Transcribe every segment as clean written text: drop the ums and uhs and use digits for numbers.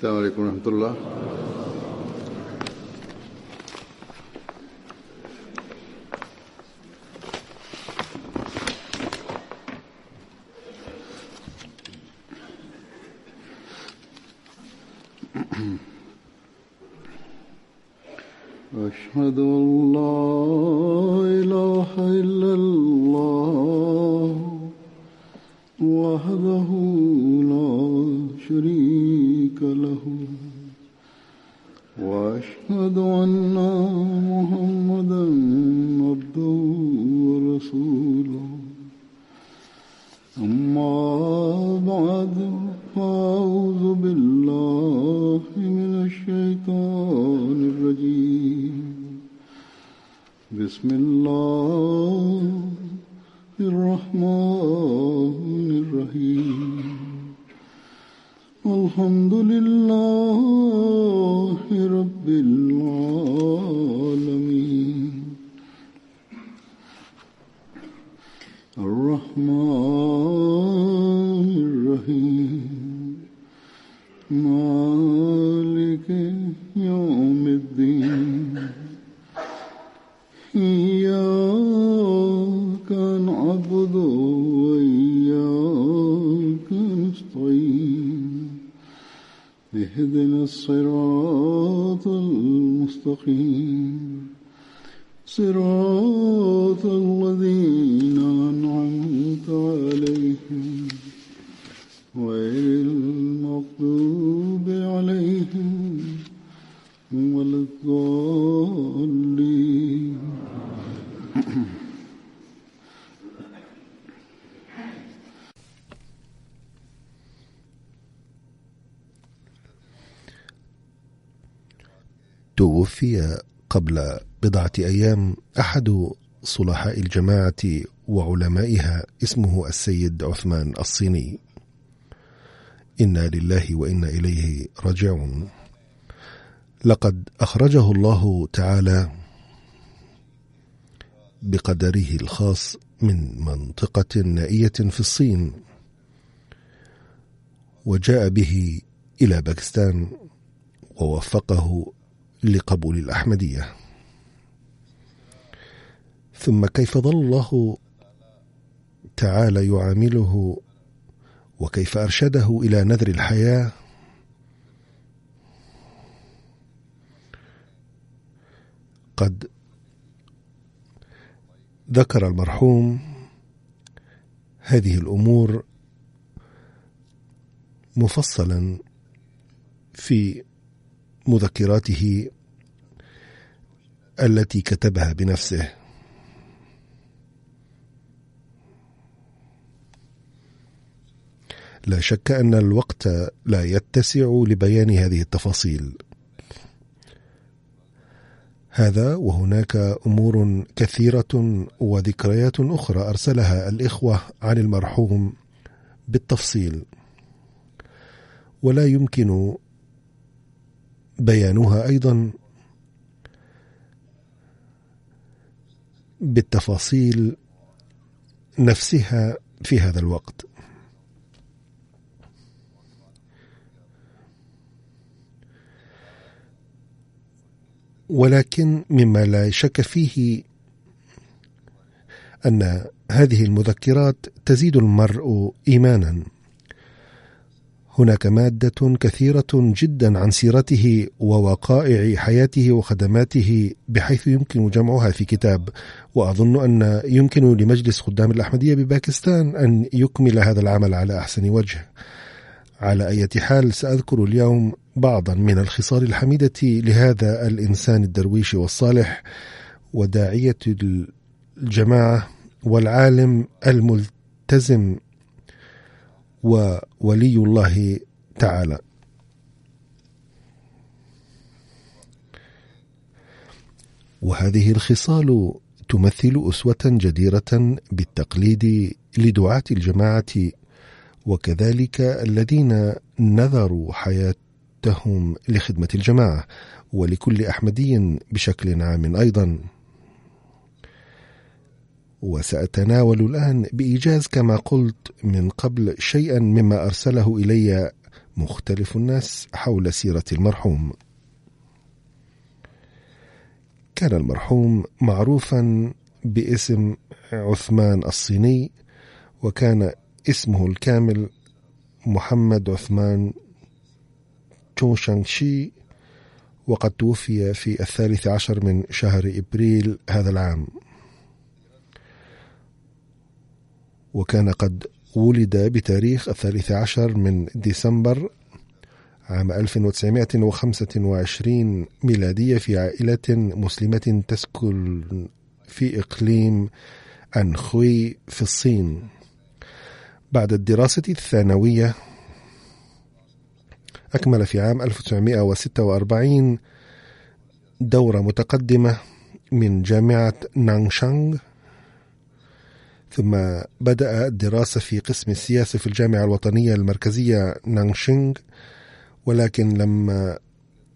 السلام عليكم ورحمة الله. أشهد أن لا إله إلا الله وحده لا شريك له وأشهد أن محمدا عبده ورسوله. أما بعد فأعوذ بالله من الشيطان الرجيم. بسم الله الرحمن الرحيم. الحمد لله رب العالمين. الرحمن الرحيم. مالك يوم الدين. إياك نعبد وإياك نستعين. اهدنا الصراط المستقيم. صراط الذين أنعمت عليهم غير المغضوب عليهم ولا الضالين. توفي قبل بضعة أيام أحد صلحاء الجماعة وعلمائها، اسمه السيد عثمان الصيني. إنا لله وإنا إليه راجعون. لقد أخرجه الله تعالى بقدره الخاص من منطقة نائية في الصين، وجاء به إلى باكستان ووفقه لقبول الأحمدية. ثم كيف ظل الله تعالى يعامله وكيف أرشده إلى نذر الحياة. قد ذكر المرحوم هذه الأمور مفصلا في مذكراته التي كتبها بنفسه. لا شك أن الوقت لا يتسع لبيان هذه التفاصيل. هذا وهناك أمور كثيرة وذكريات أخرى أرسلها الإخوة عن المرحوم بالتفصيل، ولا يمكن بيانها أيضا بالتفاصيل نفسها في هذا الوقت. ولكن مما لا شك فيه أن هذه المذكرات تزيد المرء إيمانا. هناك مادة كثيرة جدا عن سيرته ووقائع حياته وخدماته بحيث يمكن جمعها في كتاب، وأظن أن يمكن لمجلس خدام الأحمدية بباكستان أن يكمل هذا العمل على أحسن وجه. على أي حال سأذكر اليوم بعضا من الخصال الحميدة لهذا الإنسان الدرويش والصالح وداعية الجماعة والعالم الملتزم وولي الله تعالى. وهذه الخصال تمثل أسوة جديرة بالتقليد لدعاة الجماعة، وكذلك الذين نذروا حياتهم لخدمة الجماعة ولكل أحمدي بشكل عام أيضا. وسأتناول الآن بإيجاز كما قلت من قبل شيئا مما أرسله إلي مختلف الناس حول سيرة المرحوم. كان المرحوم معروفا باسم عثمان الصيني، وكان اسمه الكامل محمد عثمان تشونغشي، وقد توفي في 13 من شهر إبريل هذا العام. وكان قد ولد بتاريخ 13 من ديسمبر عام 1925 ميلادية في عائلة مسلمة تسكن في إقليم أنخوي في الصين. بعد الدراسة الثانوية أكمل في عام 1946 دورة متقدمة من جامعة نانشانغ، ثم بدأ الدراسة في قسم السياسة في الجامعة الوطنية المركزية نانشينغ، ولكن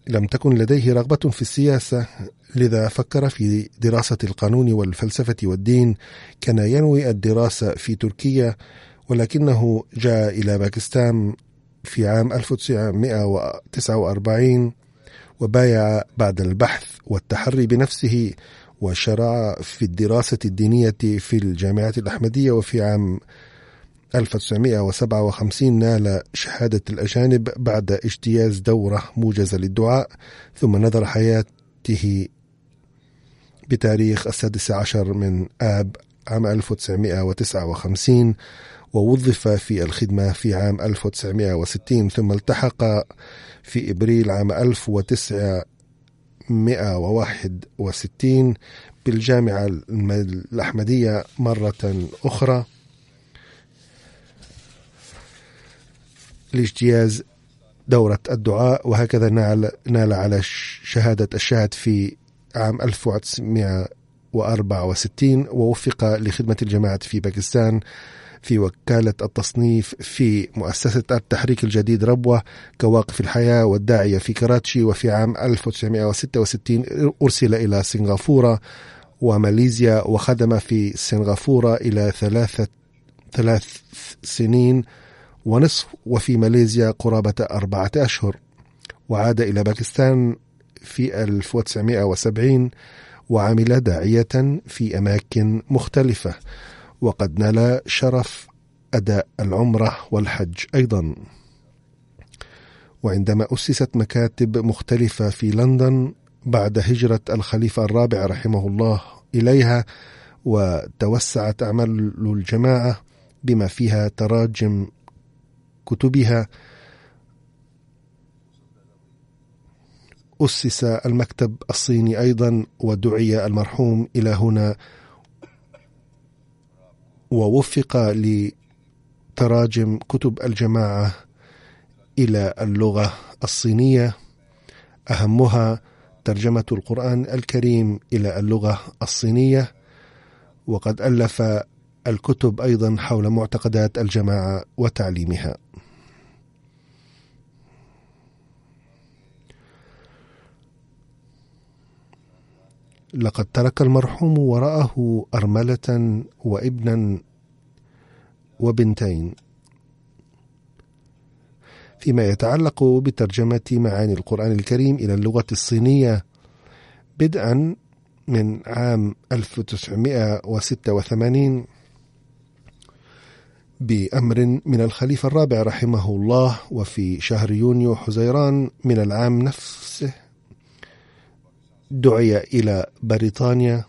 لم تكن لديه رغبة في السياسة، لذا فكر في دراسة القانون والفلسفة والدين. كان ينوي الدراسة في تركيا، ولكنه جاء إلى باكستان في عام 1949 وبايع بعد البحث والتحري بنفسه، وشرع في الدراسة الدينية في الجامعة الأحمدية. وفي عام 1957 نال شهادة الأجانب بعد اجتياز دورة موجزة للدعاء، ثم نذر حياته بتاريخ 16 من آب عام 1959، ووظف في الخدمة في عام 1960، ثم التحق في إبريل عام 1961 بالجامعة الأحمدية مرة أخرى لاجتياز دورة الدعاء، وهكذا نال على شهادة الشهد في عام 1964، ووفق لخدمة الجماعة في باكستان في وكالة التصنيف في مؤسسة التحريك الجديد ربوة كواقف الحياة والداعية في كراتشي. وفي عام 1966 أرسل إلى سنغافورة وماليزيا، وخدم في سنغافورة إلى 3 سنين ونصف، وفي ماليزيا قرابة 4 أشهر، وعاد إلى باكستان في 1970 وعمل داعية في أماكن مختلفة، وقد نال شرف أداء العمرة والحج أيضا. وعندما أسست مكاتب مختلفة في لندن بعد هجرة الخليفة الرابع رحمه الله إليها، وتوسعت أعمال الجماعة بما فيها تراجم كتبها، أسس المكتب الصيني أيضا، ودعي المرحوم إلى هنا، ووفق لتراجم كتب الجماعة إلى اللغة الصينية، أهمها ترجمة القرآن الكريم إلى اللغة الصينية. وقد ألف الكتب أيضا حول معتقدات الجماعة وتعليمها. لقد ترك المرحوم وراءه أرملة وابنا وبنتين. فيما يتعلق بترجمة معاني القرآن الكريم إلى اللغة الصينية، بدءا من عام 1986 بأمر من الخليفة الرابع رحمه الله، وفي شهر يونيو حزيران من العام نفسه دعي إلى بريطانيا،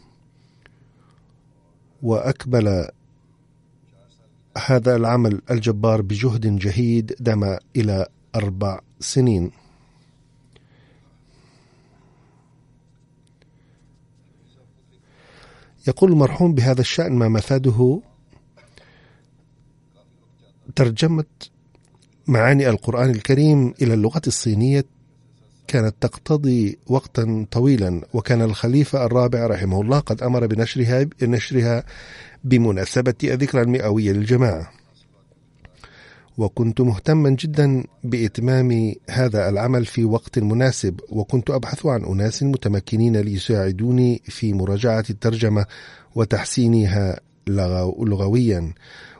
وأكمل هذا العمل الجبار بجهد جهيد دام إلى 4 سنين. يقول المرحوم بهذا الشأن ما مفاده ترجمة معاني القرآن الكريم إلى اللغة الصينية كانت تقتضي وقتا طويلا، وكان الخليفة الرابع رحمه الله قد أمر بنشرها بمناسبة الذكرى المئوية للجماعة، وكنت مهتما جدا بإتمام هذا العمل في وقت مناسب، وكنت أبحث عن أناس متمكنين ليساعدوني في مراجعة الترجمة وتحسينها لغويا،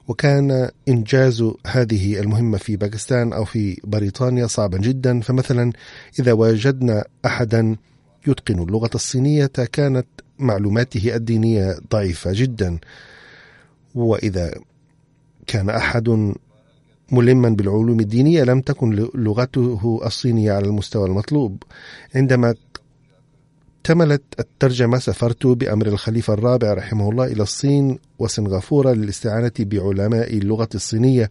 وكان إنجاز هذه المهمة في باكستان أو في بريطانيا صعبا جدا. فمثلا إذا وجدنا أحدا يتقن اللغة الصينية كانت معلوماته الدينية ضعيفة جدا، وإذا كان أحد ملما بالعلوم الدينية لم تكن لغته الصينية على المستوى المطلوب. عندما اكتملت الترجمة سافرت بأمر الخليفة الرابع رحمه الله إلى الصين وسنغافورة للاستعانة بعلماء اللغة الصينية،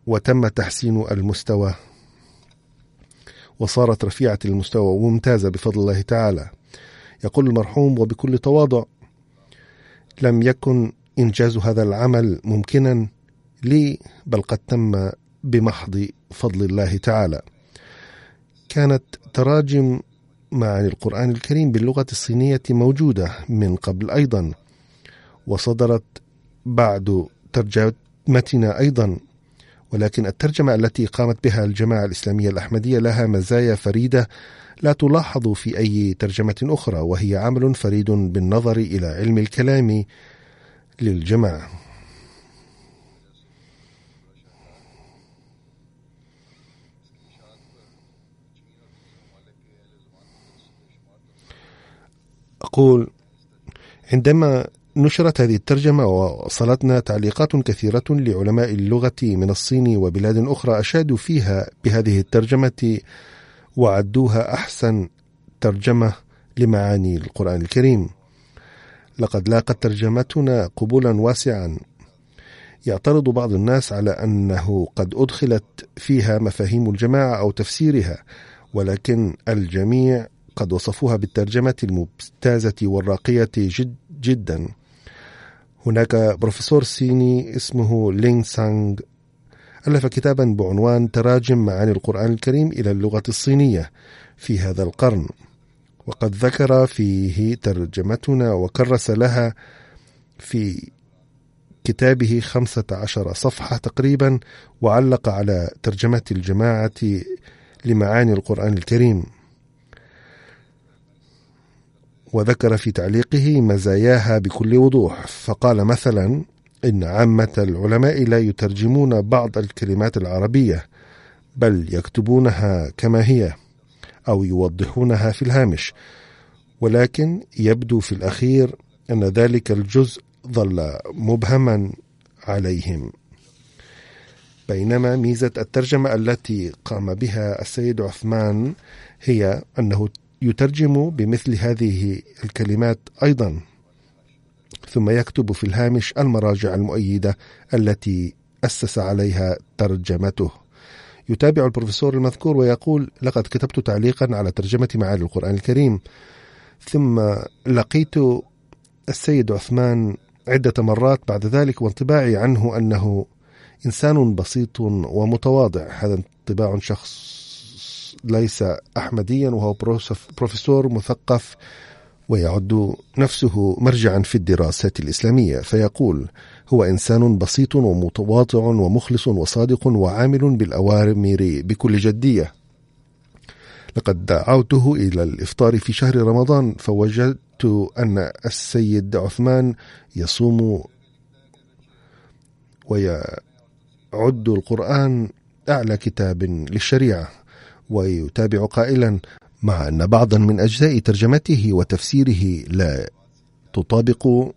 وتم تحسين المستوى وصارت رفيعة المستوى وممتازة بفضل الله تعالى. يقول المرحوم وبكل تواضع: لم يكن إنجاز هذا العمل ممكنا لي، بل قد تم بمحض فضل الله تعالى. كانت تراجم معاني القرآن الكريم باللغة الصينية موجودة من قبل أيضا، وصدرت بعد ترجمتنا أيضا، ولكن الترجمة التي قامت بها الجماعة الإسلامية الأحمدية لها مزايا فريدة لا تلاحظ في أي ترجمة أخرى، وهي عمل فريد بالنظر إلى علم الكلام للجماعة. أقول: عندما نشرت هذه الترجمة ووصلتنا تعليقات كثيرة لعلماء اللغة من الصين وبلاد أخرى أشادوا فيها بهذه الترجمة وعدوها أحسن ترجمة لمعاني القرآن الكريم. لقد لاقت ترجمتنا قبولا واسعا. يعترض بعض الناس على أنه قد أدخلت فيها مفاهيم الجماعة أو تفسيرها، ولكن الجميع قد وصفوها بالترجمة الممتازة والراقية جدا. هناك بروفيسور صيني اسمه لينغ سانغ ألف كتابا بعنوان تراجم معاني القرآن الكريم إلى اللغة الصينية في هذا القرن، وقد ذكر فيه ترجمتنا وكرس لها في كتابه 15 صفحة تقريبا، وعلق على ترجمة الجماعة لمعاني القرآن الكريم، وذكر في تعليقه مزاياها بكل وضوح. فقال مثلا: إن عامة العلماء لا يترجمون بعض الكلمات العربية، بل يكتبونها كما هي أو يوضحونها في الهامش، ولكن يبدو في الأخير أن ذلك الجزء ظل مبهما عليهم. بينما ميزة الترجمة التي قام بها السيد عثمان هي أنه يترجم بمثل هذه الكلمات أيضا، ثم يكتب في الهامش المراجع المؤيدة التي أسس عليها ترجمته. يتابع البروفيسور المذكور ويقول: لقد كتبت تعليقا على ترجمة معاني القرآن الكريم، ثم لقيت السيد عثمان عدة مرات بعد ذلك، وانطباعي عنه أنه إنسان بسيط ومتواضع. هذا انطباع شخص ليس أحمديا، وهو بروفيسور مثقف ويعد نفسه مرجعا في الدراسات الإسلامية. فيقول: هو إنسان بسيط ومتواضع ومخلص وصادق وعامل بالأوامر بكل جدية. لقد دعوته إلى الإفطار في شهر رمضان، فوجدت أن السيد عثمان يصوم ويعد القرآن أعلى كتاب للشريعة، ويتابع قائلا: مع أن بعضا من أجزاء ترجمته وتفسيره لا تطابق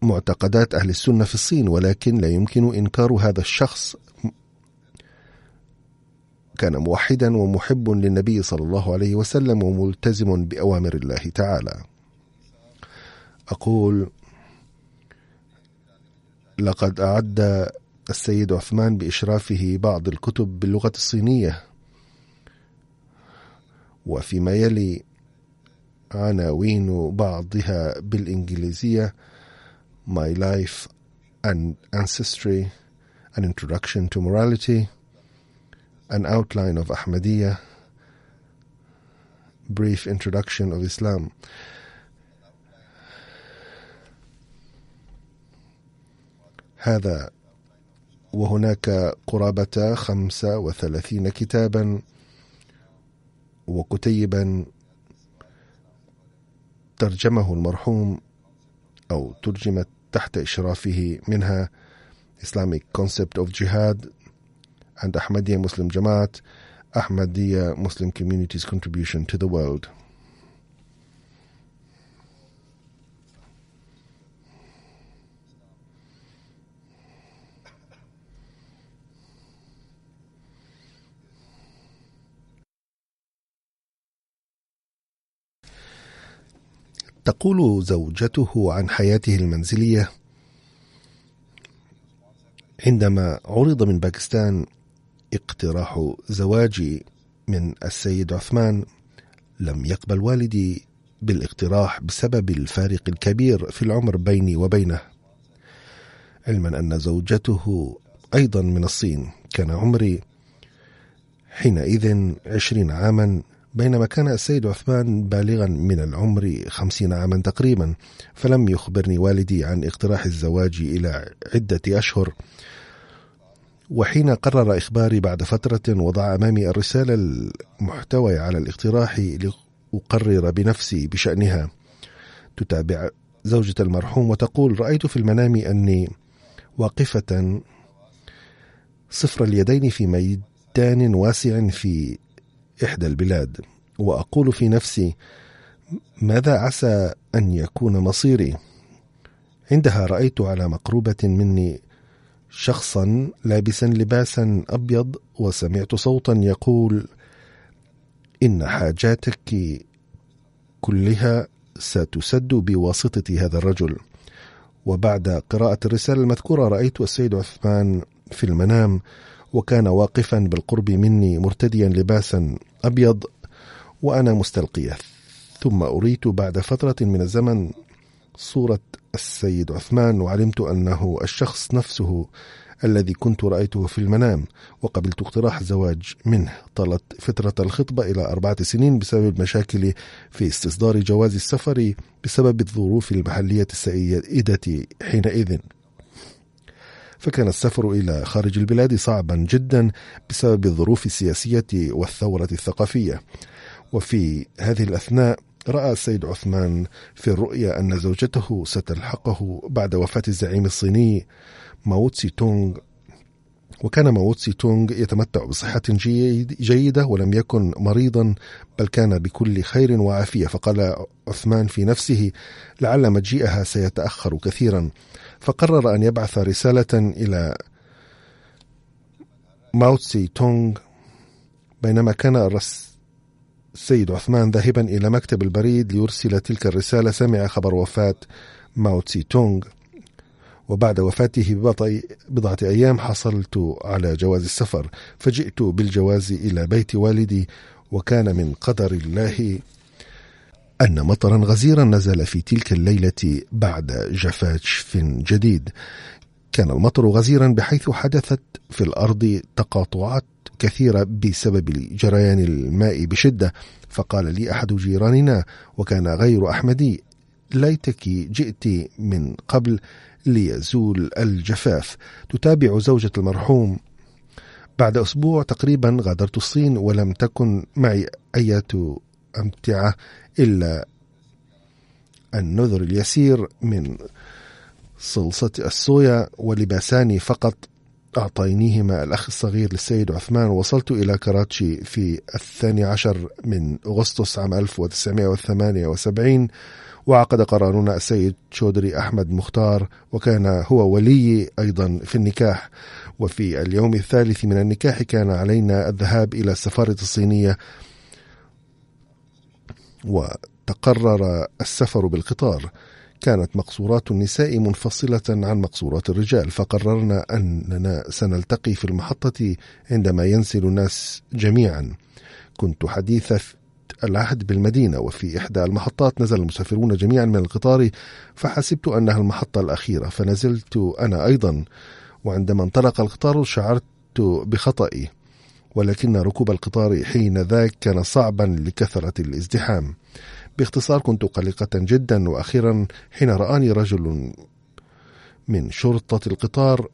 معتقدات أهل السنة في الصين، ولكن لا يمكن إنكار هذا الشخص كان موحدا ومحب للنبي صلى الله عليه وسلم وملتزم بأوامر الله تعالى. أقول: لقد أعد السيد عثمان بإشرافه بعض الكتب باللغة الصينية، وفيما يلي عناوين بعضها بالإنجليزية: My Life and Ancestry, An Introduction to Morality, An Outline of Ahmadiyya, Brief Introduction of Islam. هذا وهناك قرابة 35 كتابا وكتيبا ترجمه المرحوم أو ترجمت تحت إشرافه، منها Islamic Concept of Jihad and Ahmadiyya Muslim Jamaat, Ahmadiyya Muslim Community's Contribution to the World. تقول زوجته عن حياته المنزلية: عندما عرض من باكستان اقتراح زواجي من السيد عثمان، لم يقبل والدي بالاقتراح بسبب الفارق الكبير في العمر بيني وبينه، علما أن زوجته أيضا من الصين. كان عمري حينئذ 20 عاما، بينما كان السيد عثمان بالغا من العمر 50 عاما تقريبا. فلم يخبرني والدي عن اقتراح الزواج إلى عدة أشهر، وحين قرر إخباري بعد فترة وضع أمامي الرسالة المحتوية على الاقتراح لأقرر بنفسي بشأنها. تتابع زوجة المرحوم وتقول: رأيت في المنام أني واقفة صفر اليدين في ميدان واسع في إحدى البلاد، وأقول في نفسي: ماذا عسى أن يكون مصيري؟ عندها رأيت على مقروبة مني شخصا لابسا لباسا أبيض، وسمعت صوتا يقول: إن حاجاتك كلها ستسد بواسطة هذا الرجل. وبعد قراءة الرسالة المذكورة رأيت السيد عثمان في المنام، وكان واقفا بالقرب مني مرتديا لباسا أبيض وأنا مستلقية. ثم أريت بعد فترة من الزمن صورة السيد عثمان، وعلمت أنه الشخص نفسه الذي كنت رأيته في المنام، وقبلت اقتراح الزواج منه. طالت فترة الخطبة إلى 4 سنين بسبب المشاكل في استصدار جواز السفر بسبب الظروف المحلية السائدة حينئذ، فكان السفر إلى خارج البلاد صعبا جدا بسبب الظروف السياسية والثورة الثقافية. وفي هذه الأثناء رأى السيد عثمان في الرؤيا أن زوجته ستلحقه بعد وفاة الزعيم الصيني ماو تسي تونغ، وكان ماو تسي تونغ يتمتع بصحة جيدة ولم يكن مريضا، بل كان بكل خير وعافية. فقال عثمان في نفسه: لعل مجيئها سيتأخر كثيرا، فقرر أن يبعث رسالة إلى ماو تسي تونغ. بينما كان السيد عثمان ذاهبا إلى مكتب البريد ليرسل تلك الرسالة، سمع خبر وفاة ماو تسي تونغ، وبعد وفاته بضعة أيام حصلت على جواز السفر، فجئت بالجواز إلى بيت والدي. وكان من قدر الله أن مطرا غزيرا نزل في تلك الليلة بعد جفاف جديد. كان المطر غزيرا بحيث حدثت في الأرض تقاطعات كثيرة بسبب جريان الماء بشدة. فقال لي أحد جيراننا وكان غير أحمدي: ليتك جئت من قبل ليزول الجفاف. تتابع زوجة المرحوم: بعد أسبوع تقريبا غادرت الصين، ولم تكن معي أي أمتعة إلا النذر اليسير من صلصة الصويا ولباسان فقط أعطينيهما الأخ الصغير للسيد عثمان. وصلت إلى كراتشي في 12 من أغسطس عام 1978، وعقد قرارنا السيد شودري أحمد مختار، وكان هو ولي أيضا في النكاح. وفي اليوم الثالث من النكاح كان علينا الذهاب إلى السفارة الصينية، وتقرر السفر بالقطار. كانت مقصورات النساء منفصلة عن مقصورات الرجال، فقررنا أننا سنلتقي في المحطة عندما ينزل الناس جميعا. كنت حديثة العهد بالمدينة، وفي إحدى المحطات نزل المسافرون جميعا من القطار، فحسبت أنها المحطة الأخيرة، فنزلت أنا أيضا. وعندما انطلق القطار شعرت بخطئي، ولكن ركوب القطار حين ذاك كان صعبا لكثرة الازدحام. باختصار كنت قلقة جدا، وأخيرا حين رآني رجل من شرطة القطار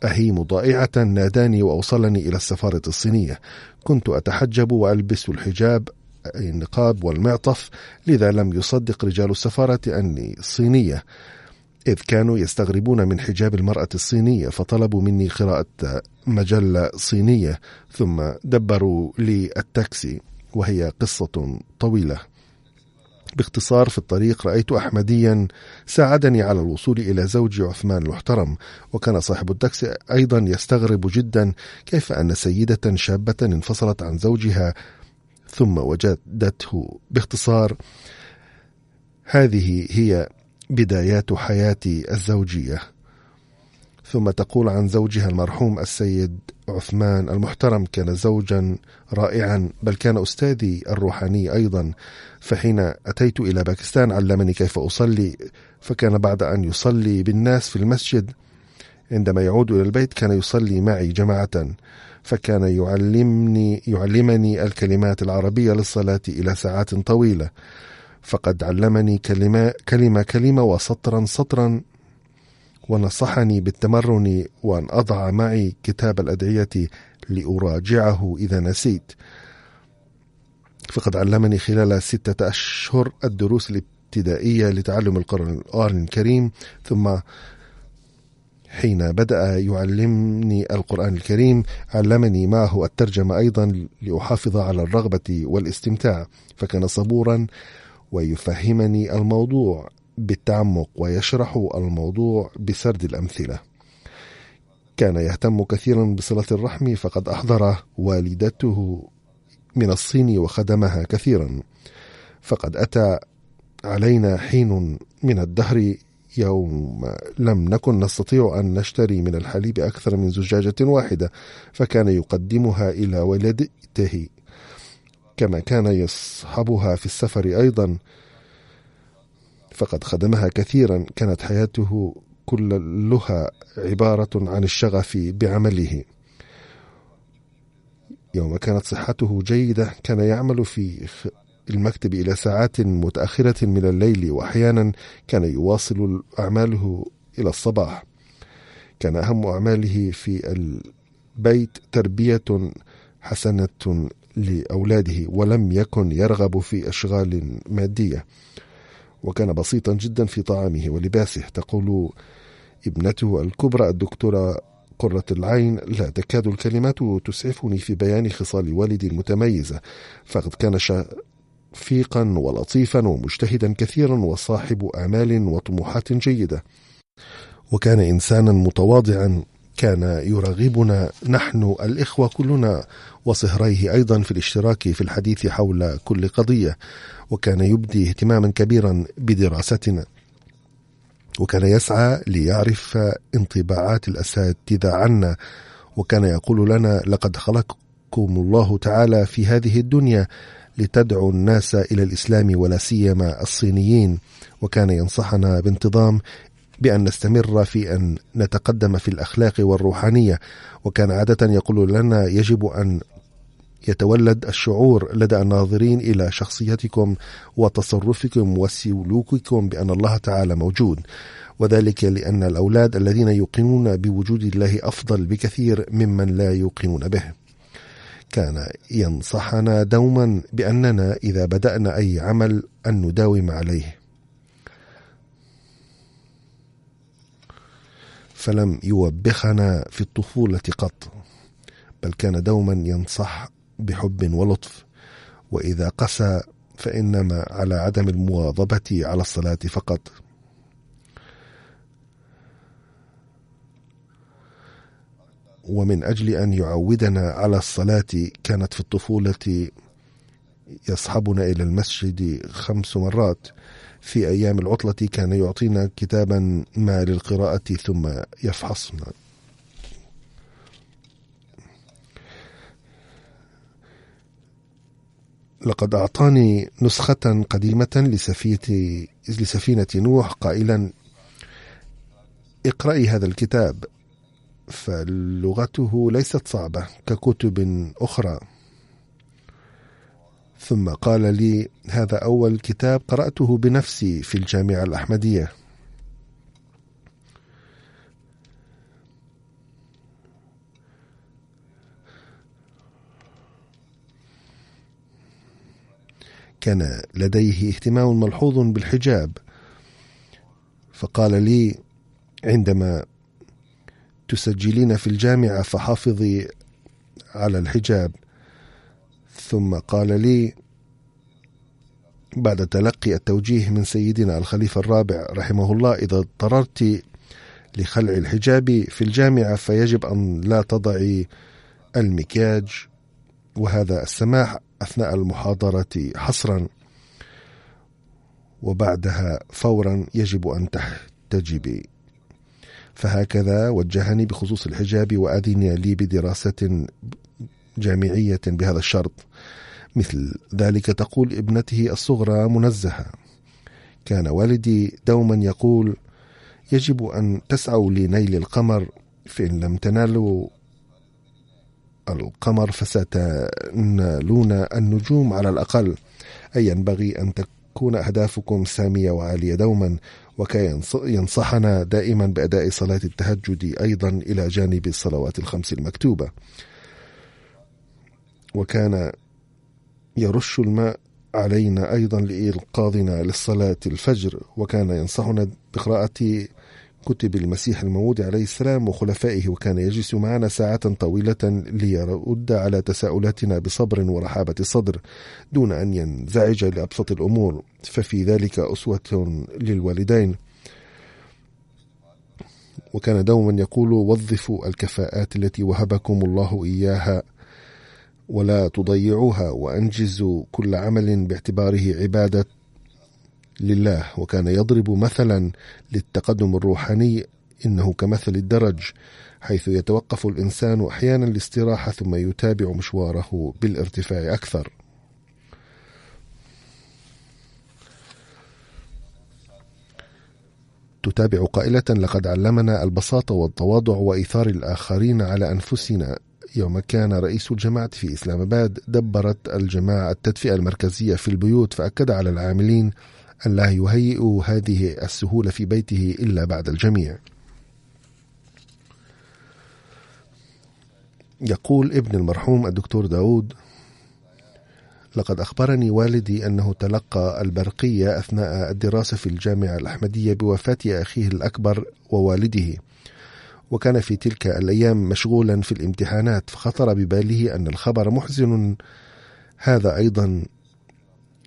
أهيم ضائعة ناداني وأوصلني إلى السفارة الصينية. كنت أتحجب وألبس الحجاب النقاب والمعطف، لذا لم يصدق رجال السفارة أني صينية. إذ كانوا يستغربون من حجاب المرأة الصينية، فطلبوا مني قراءة مجلة صينية، ثم دبروا لي التاكسي، وهي قصة طويلة. باختصار، في الطريق رأيت أحمديا ساعدني على الوصول إلى زوجي عثمان المحترم، وكان صاحب التاكسي أيضا يستغرب جدا كيف أن سيدة شابة انفصلت عن زوجها ثم وجدته. باختصار، هذه هي بدايات حياتي الزوجية. ثم تقول عن زوجها المرحوم السيد عثمان المحترم: كان زوجا رائعا، بل كان أستاذي الروحاني أيضا. فحين أتيت إلى باكستان علمني كيف أصلي، فكان بعد أن يصلي بالناس في المسجد عندما يعود إلى البيت كان يصلي معي جماعة، فكان يعلمني الكلمات العربية للصلاة إلى ساعات طويلة. فقد علمني كلمة وسطرا سطرا، ونصحني بالتمرن وأن أضع معي كتاب الأدعية لأراجعه إذا نسيت. فقد علمني خلال 6 أشهر الدروس الابتدائية لتعلم القرآن الكريم، ثم حين بدأ يعلمني القرآن الكريم علمني معه الترجمة أيضا لأحافظ على الرغبة والاستمتاع، فكان صبورا ويفهمني الموضوع بالتعمق ويشرح الموضوع بسرد الأمثلة. كان يهتم كثيرا بصلة الرحم، فقد أحضر والدته من الصين وخدمها كثيرا. فقد أتى علينا حين من الدهر يوم لم نكن نستطيع أن نشتري من الحليب أكثر من زجاجة واحدة، فكان يقدمها إلى والدته، كما كان يصحبها في السفر أيضا، فقد خدمها كثيرا. كانت حياته كلها عبارة عن الشغف بعمله. يوم كانت صحته جيدة كان يعمل في المكتب إلى ساعات متأخرة من الليل، وأحيانا كان يواصل أعماله إلى الصباح. كان أهم أعماله في البيت تربية حسنة لأولاده، ولم يكن يرغب في أشغال مادية، وكان بسيطا جدا في طعامه ولباسه. تقول ابنته الكبرى الدكتورة قرة العين: لا تكاد الكلمات تسعفني في بيان خصال والدي المتميزة، فقد كان شفيقا ولطيفا ومجتهدا كثيرا وصاحب آمال وطموحات جيدة، وكان إنسانا متواضعا. كان يرغبنا نحن الإخوة كلنا وصهريه أيضا في الاشتراك في الحديث حول كل قضية، وكان يبدي اهتماما كبيرا بدراستنا، وكان يسعى ليعرف انطباعات الأساتذة عنا، وكان يقول لنا: لقد خلقكم الله تعالى في هذه الدنيا لتدعوا الناس إلى الإسلام ولا سيما الصينيين. وكان ينصحنا بانتظام بأن نستمر في أن نتقدم في الأخلاق والروحانية، وكان عادة يقول لنا: يجب أن يتولد الشعور لدى الناظرين إلى شخصيتكم وتصرفكم وسلوككم بأن الله تعالى موجود، وذلك لأن الأولاد الذين يوقنون بوجود الله أفضل بكثير ممن لا يوقنون به. كان ينصحنا دوما بأننا إذا بدأنا أي عمل أن نداوم عليه، فلم يوبخنا في الطفولة قط، بل كان دوما ينصح بحب ولطف، وإذا قسى فإنما على عدم المواظبة على الصلاة فقط. ومن أجل أن يعودنا على الصلاة كانت في الطفولة يصحبنا إلى المسجد 5 مرات. في أيام العطلة كان يعطينا كتابا ما للقراءة ثم يفحصنا. لقد أعطاني نسخة قديمة لسفينة نوح قائلا: اقرأي هذا الكتاب، فلغته ليست صعبة ككتب أخرى. ثم قال لي: هذا أول كتاب قرأته بنفسي في الجامعة الأحمدية. كان لديه اهتمام ملحوظ بالحجاب، فقال لي: عندما تسجلين في الجامعة فحافظي على الحجاب. ثم قال لي بعد تلقي التوجيه من سيدنا الخليفة الرابع رحمه الله: إذا اضطررت لخلع الحجاب في الجامعة فيجب أن لا تضعي المكياج، وهذا السماح أثناء المحاضرة حصرا، وبعدها فورا يجب أن تحتجبي. فهكذا وجهني بخصوص الحجاب وأذن لي بدراسة جامعية بهذا الشرط. مثل ذلك تقول ابنته الصغرى منزهة: كان والدي دوما يقول: يجب أن تسعوا لنيل القمر، فإن لم تنالوا القمر فستنالون النجوم على الأقل. أي ينبغي أن تكون أهدافكم سامية وعالية دوما. وكان ينصحنا دائما بأداء صلاة التهجد أيضا إلى جانب الصلوات الخمس المكتوبة. وكان يرش الماء علينا أيضا لإيقاظنا للصلاة الفجر. وكان ينصحنا بقراءة كتب المسيح الموعود عليه السلام وخلفائه. وكان يجلس معنا ساعات طويلة ليرد على تساؤلاتنا بصبر ورحابة صدر دون أن ينزعج لأبسط الأمور، ففي ذلك أسوة للوالدين. وكان دوما يقول: وظفوا الكفاءات التي وهبكم الله إياها ولا تضيعوها، وأنجزوا كل عمل باعتباره عبادة لله. وكان يضرب مثلا للتقدم الروحاني: إنه كمثل الدرج، حيث يتوقف الإنسان أحيانا لاستراحة ثم يتابع مشواره بالارتفاع أكثر. تتابع قائلة: لقد علمنا البساطة والتواضع وإيثار الآخرين على أنفسنا. يوم كان رئيس الجماعة في إسلام آباد دبرت الجماعة التدفئة المركزية في البيوت، فأكد على العاملين أن لا يهيئوا هذه السهولة في بيته إلا بعد الجميع. يقول ابن المرحوم الدكتور داود: لقد أخبرني والدي أنه تلقى البرقية أثناء الدراسة في الجامعة الأحمدية بوفاة أخيه الأكبر ووالده، وكان في تلك الأيام مشغولا في الامتحانات، فخطر بباله أن الخبر محزن، هذا أيضا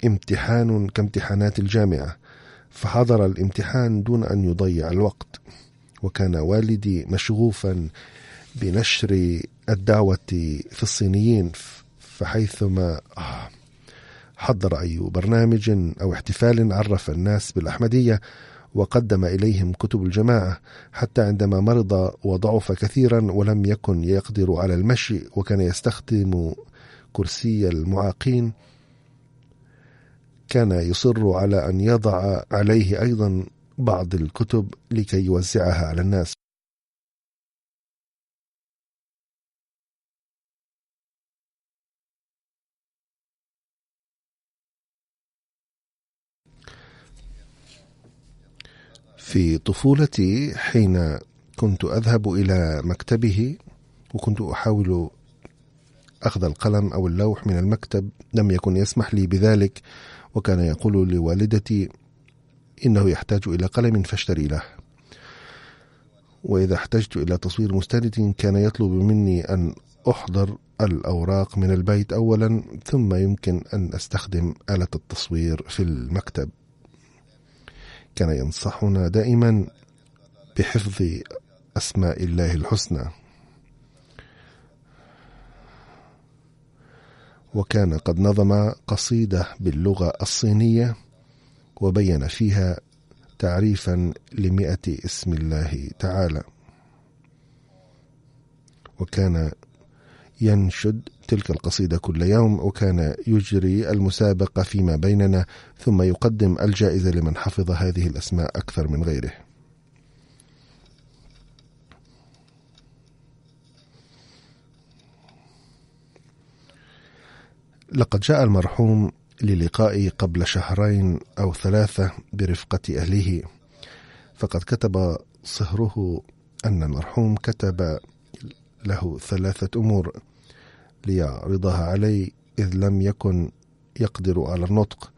امتحان كامتحانات الجامعة، فحضر الامتحان دون أن يضيع الوقت. وكان والدي مشغوفا بنشر الدعوة في الصينيين، فحيثما حضر أي برنامج أو احتفال عرف الناس بالأحمدية وقدم إليهم كتب الجماعة، حتى عندما مرض وضعف كثيرا ولم يكن يقدر على المشي وكان يستخدم كرسي المعاقين، كان يصر على أن يضع عليه أيضا بعض الكتب لكي يوزعها على الناس. في طفولتي حين كنت أذهب إلى مكتبه وكنت أحاول أخذ القلم أو اللوح من المكتب، لم يكن يسمح لي بذلك، وكان يقول لوالدتي إنه يحتاج إلى قلم فاشتري له. وإذا احتجت إلى تصوير مستند كان يطلب مني أن أحضر الأوراق من البيت أولا، ثم يمكن أن أستخدم آلة التصوير في المكتب. كان ينصحنا دائما بحفظ أسماء الله الحسنى، وكان قد نظم قصيدة باللغة الصينية وبين فيها تعريفا ل100 اسم الله تعالى، وكان ينشد تلك القصيدة كل يوم، وكان يجري المسابقة فيما بيننا ثم يقدم الجائزة لمن حفظ هذه الأسماء أكثر من غيره. لقد جاء المرحوم للقائي قبل 2 أو 3 برفقة أهله، فقد كتب صهره أن المرحوم كتب له 3 أمور ليعرضها علي إذ لم يكن يقدر على النطق،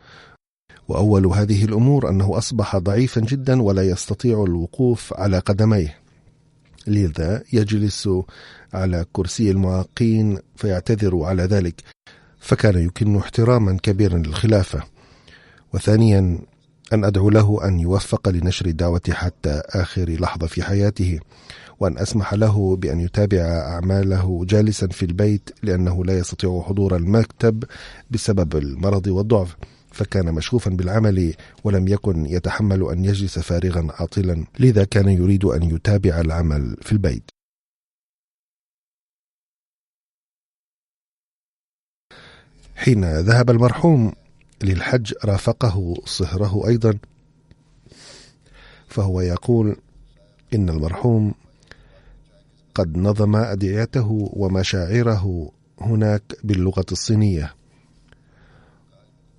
وأول هذه الأمور أنه أصبح ضعيفا جدا ولا يستطيع الوقوف على قدميه، لذا يجلس على كرسي المعاقين فيعتذر على ذلك، فكان يكن احتراما كبيرا للخلافة. وثانيا أن أدعو له أن يوفق لنشر الدعوة حتى آخر لحظة في حياته، وأن أسمح له بأن يتابع أعماله جالسا في البيت، لأنه لا يستطيع حضور المكتب بسبب المرض والضعف، فكان مشغوفا بالعمل ولم يكن يتحمل أن يجلس فارغا عاطلا، لذا كان يريد أن يتابع العمل في البيت. حين ذهب المرحوم للحج رافقه صهره أيضا، فهو يقول إن المرحوم قد نظم أدعيته ومشاعره هناك باللغة الصينية،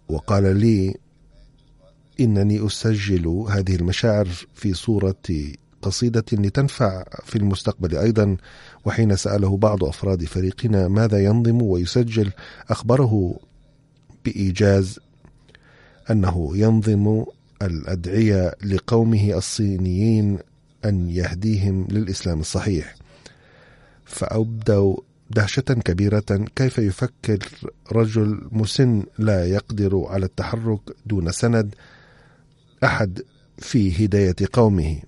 وقال لي إنني أسجل هذه المشاعر في صورة قصيدة لتنفع في المستقبل أيضا. وحين سأله بعض أفراد فريقنا ماذا ينظم ويسجل، أخبره بإيجاز أنه ينظم الأدعية لقومه الصينيين أن يهديهم للإسلام الصحيح. فأبدوا دهشة كبيرة، كيف يفكر رجل مسن لا يقدر على التحرك دون سند أحد في هداية قومه.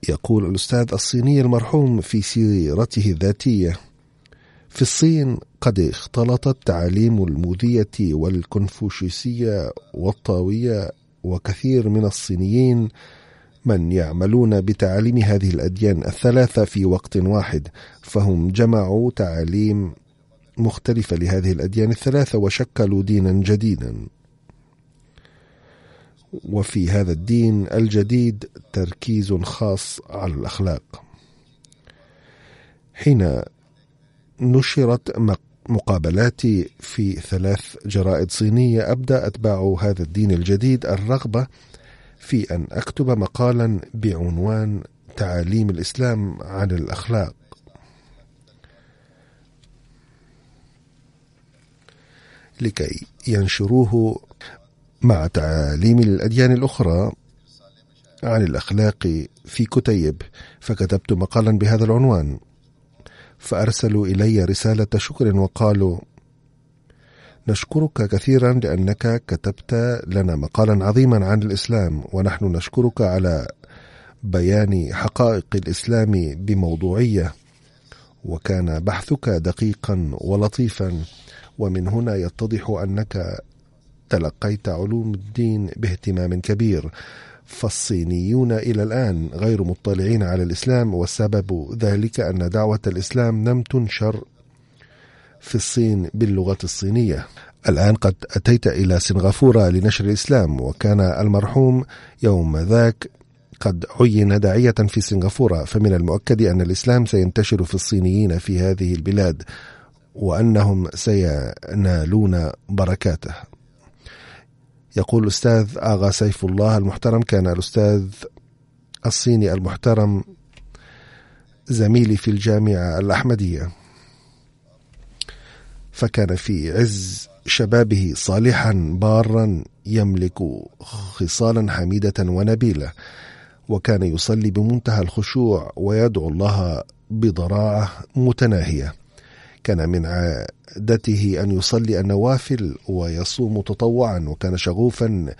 يقول الأستاذ الصيني المرحوم في سيرته الذاتية: في الصين قد اختلطت تعاليم المودية والكونفوشيوسية والطاوية، وكثير من الصينيين من يعملون بتعاليم هذه الأديان الثلاثة في وقت واحد، فهم جمعوا تعاليم مختلفة لهذه الأديان الثلاثة وشكلوا دينا جديدا. وفي هذا الدين الجديد تركيز خاص على الأخلاق. حين نشرت مقابلاتي في 3 جرائد صينية، أبدأ أتباع هذا الدين الجديد الرغبة في أن أكتب مقالا بعنوان تعاليم الإسلام عن الأخلاق، لكي ينشروه مع تعاليم الأديان الأخرى عن الأخلاق في كتيب. فكتبت مقالا بهذا العنوان، فأرسلوا إلي رسالة شكر وقالوا: نشكرك كثيرا لأنك كتبت لنا مقالا عظيما عن الإسلام، ونحن نشكرك على بيان حقائق الإسلام بموضوعية، وكان بحثك دقيقا ولطيفا، ومن هنا يتضح أنك تلقيت علوم الدين باهتمام كبير. فالصينيون إلى الآن غير مطلعين على الإسلام، والسبب ذلك أن دعوة الإسلام لم تنشر في الصين باللغة الصينية. الآن قد أتيت إلى سنغافورة لنشر الإسلام، وكان المرحوم يوم ذاك قد عين داعية في سنغافورة، فمن المؤكد أن الإسلام سينتشر في الصينيين في هذه البلاد، وأنهم سينالون بركاته. يقول الأستاذ آغا سيف الله المحترم: كان الأستاذ الصيني المحترم زميلي في الجامعة الأحمدية، فكان في عز شبابه صالحا بارا يملك خصالا حميدة ونبيلة، وكان يصلي بمنتهى الخشوع ويدعو الله بضراعة متناهية. كان من عادته أن يصلي النوافل ويصوم تطوعا، وكان شغوفا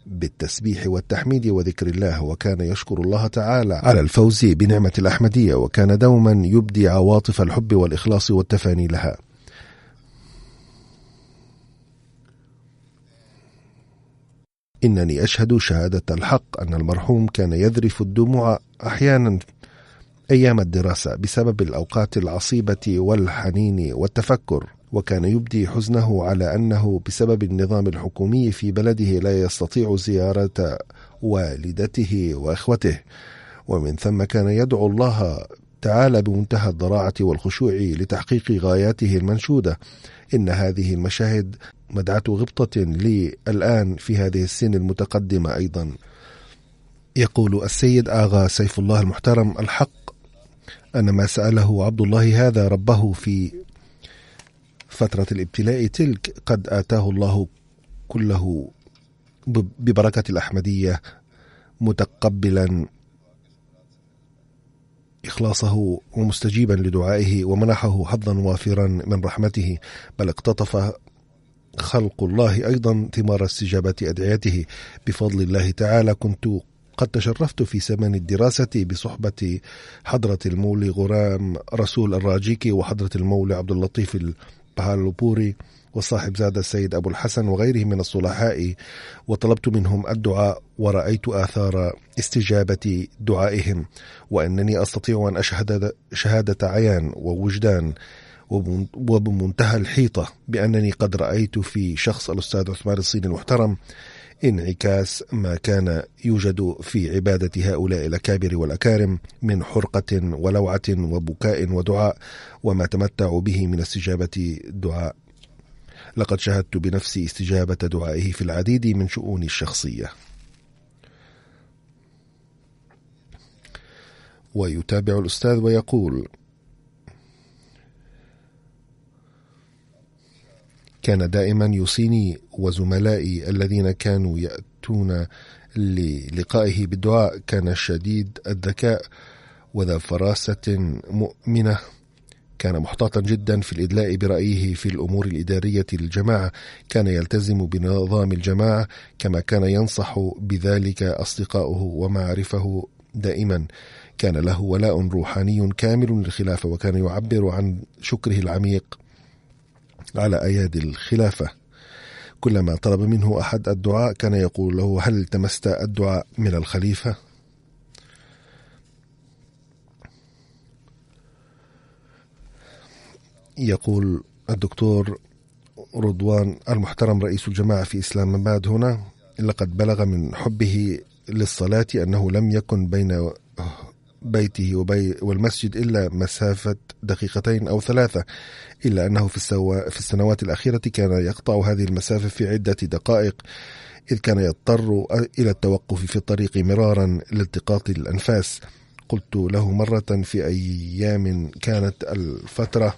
بالتسبيح والتحميد وذكر الله، وكان يشكر الله تعالى على الفوز بنعمة الأحمدية، وكان دوما يبدي عواطف الحب والإخلاص والتفاني لها. إنني أشهد شهادة الحق أن المرحوم كان يذرف الدموع أحيانا أيام الدراسة بسبب الأوقات العصيبة والحنين والتفكر، وكان يبدي حزنه على أنه بسبب النظام الحكومي في بلده لا يستطيع زيارة والدته وأخوته، ومن ثم كان يدعو الله تعالى بمنتهى الضراعة والخشوع لتحقيق غاياته المنشودة. إن هذه المشاهد مدعاة غبطة لي الآن في هذه السن المتقدمة أيضا. يقول السيد آغا سيف الله المحترم: الحق أن ما سأله عبد الله هذا ربه في فترة الابتلاء تلك قد آتاه الله كله ببركة الأحمدية، متقبلا إخلاصه ومستجيبا لدعائه، ومنحه حظا وافرا من رحمته، بل اقتطف خلق الله أيضا ثمار استجابة أدعيته بفضل الله تعالى. كنت قد تشرفت في زمن الدراسة بصحبة حضرة المولي غرام رسول الراجيكي وحضرة المولي عبد اللطيف البهالوبوري وصاحب زاد السيد أبو الحسن وغيرهم من الصلحاء، وطلبت منهم الدعاء، ورأيت آثار استجابة دعائهم، وأنني أستطيع أن أشهد شهادة عيان ووجدان وبمنتهى الحيطة بأنني قد رأيت في شخص الأستاذ عثمان الصيني المحترم انعكاس ما كان يوجد في عبادة هؤلاء الأكابر والأكارم من حرقة ولوعة وبكاء ودعاء، وما تمتع به من استجابة دعاء. لقد شاهدت بنفسي استجابة دعائه في العديد من شؤوني الشخصية. ويتابع الأستاذ ويقول: كان دائما يوصيني وزملائي الذين كانوا يأتون للقائه بالدعاء. كان شديد الذكاء وذا فراسة مؤمنة، كان محتاطا جدا في الإدلاء برأيه في الأمور الإدارية للجماعة، كان يلتزم بنظام الجماعة كما كان ينصح بذلك أصدقاؤه ومعارفه دائما. كان له ولاء روحاني كامل للخلافة، وكان يعبر عن شكره العميق على أيادي الخلافة. كلما طلب منه أحد الدعاء كان يقول له: هل التمست الدعاء من الخليفة؟ يقول الدكتور رضوان المحترم رئيس الجماعة في إسلام آباد هنا: لقد بلغ من حبه للصلاة أنه لم يكن بين بيته والمسجد إلا مسافة 2 أو 3، إلا أنه في السنوات الأخيرة كان يقطع هذه المسافة في عدة دقائق، إذ كان يضطر إلى التوقف في الطريق مرارا لالتقاط الأنفاس. قلت له مرة في أيام كانت الفترة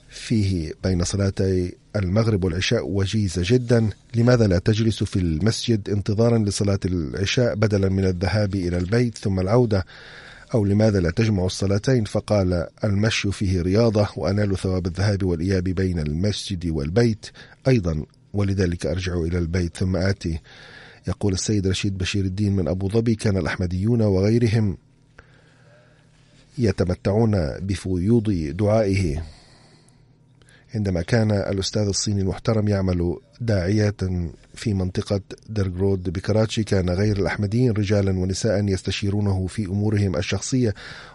فيه بين صلاتي المغرب والعشاء وجيزة جدا: لماذا لا تجلس في المسجد انتظارا لصلاة العشاء بدلا من الذهاب إلى البيت ثم العودة؟ أو لماذا لا تجمع الصلاتين؟ فقال: المشي فيه رياضة، وأنال ثواب الذهاب والإياب بين المسجد والبيت أيضا، ولذلك أرجع إلى البيت ثم آتي. يقول السيد رشيد بشير الدين من أبو ظبي: كان الأحمديون وغيرهم يتمتعون بفيوض دعائه. عندما كان الأستاذ الصيني المحترم يعمل داعية في منطقة درج رود بكراتشي، كان غير الأحمديين رجالا ونساء يستشيرونه في أمورهم الشخصية،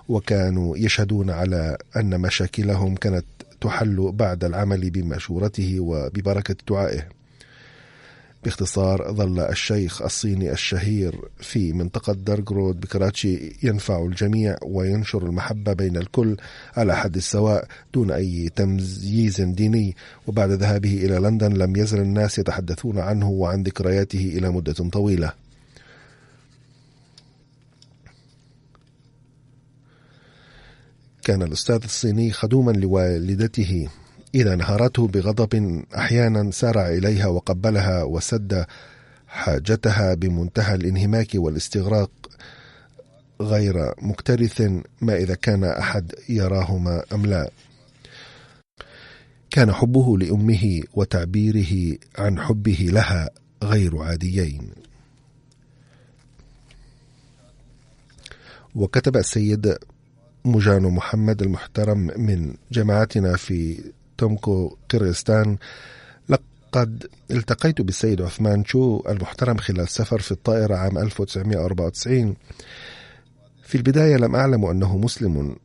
وكانوا يشهدون على أن مشاكلهم كانت تحل بعد العمل بمشورته وببركة دعائه. باختصار، ظل الشيخ الصيني الشهير في منطقة درج رود بكراتشي ينفع الجميع وينشر المحبة بين الكل على حد السواء دون أي تمييز ديني. وبعد ذهابه إلى لندن لم يزل الناس يتحدثون عنه وعن ذكرياته إلى مدة طويلة. كان الأستاذ الصيني خدوما لوالدته، إذا نهرته بغضب أحيانا سارع إليها وقبلها وسد حاجتها بمنتهى الانهماك والاستغراق، غير مكترث ما إذا كان أحد يراهما أم لا. كان حبه لأمه وتعبيره عن حبه لها غير عاديين. وكتب السيد مجانو محمد المحترم من جماعتنا في تومكو قرغيزستان: لقد التقيت بالسيد عثمان شو المحترم خلال سفر في الطائرة عام 1994. في البداية لم أعلم أنه مسلم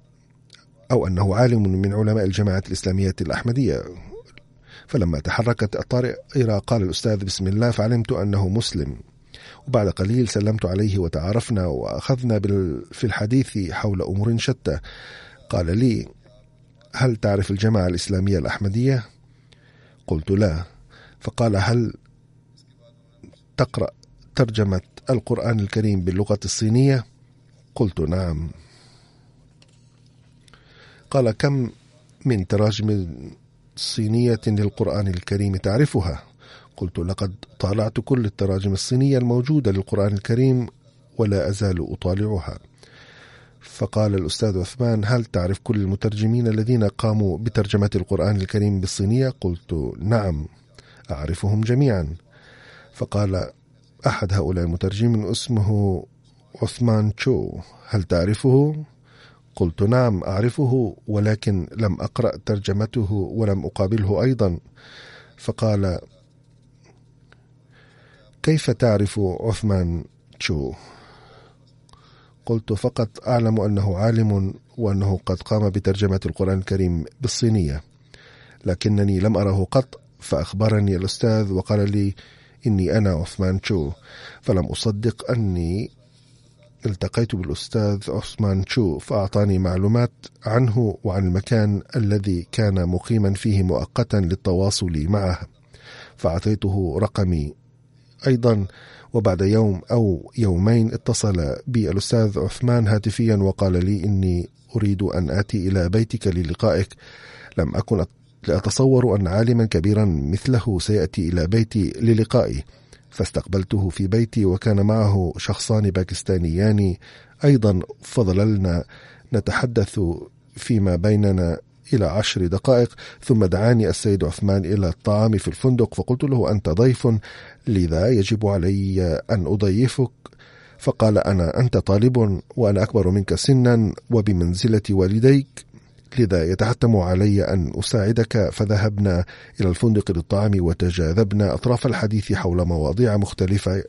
أو أنه عالم من علماء الجماعة الإسلامية الأحمدية، فلما تحركت الطائرة قال الأستاذ بسم الله، فعلمت أنه مسلم. وبعد قليل سلمت عليه وتعارفنا وأخذنا في الحديث حول أمور شتى. قال لي: هل تعرف الجماعة الإسلامية الأحمدية؟ قلت: لا. فقال: هل تقرأ ترجمة القرآن الكريم باللغة الصينية؟ قلت: نعم. قال: كم من تراجم صينية للقرآن الكريم تعرفها؟ قلت: لقد طالعت كل التراجم الصينية الموجودة للقرآن الكريم ولا أزال أطالعها. فقال الأستاذ عثمان: هل تعرف كل المترجمين الذين قاموا بترجمة القرآن الكريم بالصينية؟ قلت: نعم، أعرفهم جميعا. فقال: أحد هؤلاء المترجمين اسمه عثمان تشو، هل تعرفه؟ قلت: نعم أعرفه، ولكن لم أقرأ ترجمته ولم أقابله أيضا. فقال: كيف تعرف عثمان تشو؟ قلت: فقط أعلم أنه عالم وأنه قد قام بترجمة القرآن الكريم بالصينية، لكنني لم أره قط. فأخبرني الأستاذ وقال لي إني أنا عثمان تشو، فلم أصدق أني التقيت بالأستاذ عثمان تشو، فأعطاني معلومات عنه وعن المكان الذي كان مقيما فيه مؤقتا للتواصل معه، فأعطيته رقمي أيضا. وبعد يوم أو يومين اتصل بي الأستاذ عثمان هاتفيا وقال لي إني أريد أن آتي إلى بيتك للقائك. لم أكن أتصور أن عالما كبيرا مثله سيأتي إلى بيتي للقائي، فاستقبلته في بيتي وكان معه شخصان باكستانيان أيضا، فظللنا نتحدث فيما بيننا إلى 10 دقائق، ثم دعاني السيد عثمان إلى الطعام في الفندق، فقلت له: أنت ضيف، لذا يجب علي أن أضيفك. فقال: أنت طالب وأنا أكبر منك سنا وبمنزلة والديك، لذا يتحتم علي أن أساعدك. فذهبنا إلى الفندق للطعام وتجاذبنا أطراف الحديث حول مواضيع مختلفة.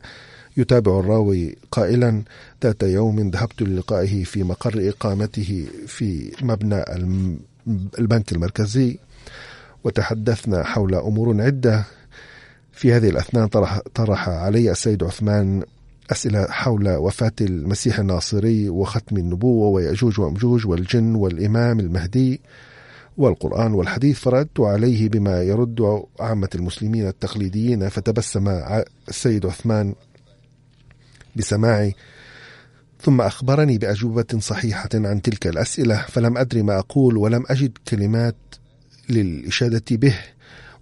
يتابع الراوي قائلا: ذات يوم ذهبت للقائه في مقر إقامته في مبنى البنك المركزي، وتحدثنا حول أمور عدة. في هذه الأثناء طرح علي السيد عثمان أسئلة حول وفاة المسيح الناصري وختم النبوة ويأجوج وأمجوج والجن والإمام المهدي والقرآن والحديث، فردت عليه بما يرد عامة المسلمين التقليديين. فتبسم السيد عثمان بسماعي، ثم أخبرني بأجوبة صحيحة عن تلك الأسئلة، فلم أدري ما أقول ولم أجد كلمات للإشادة به،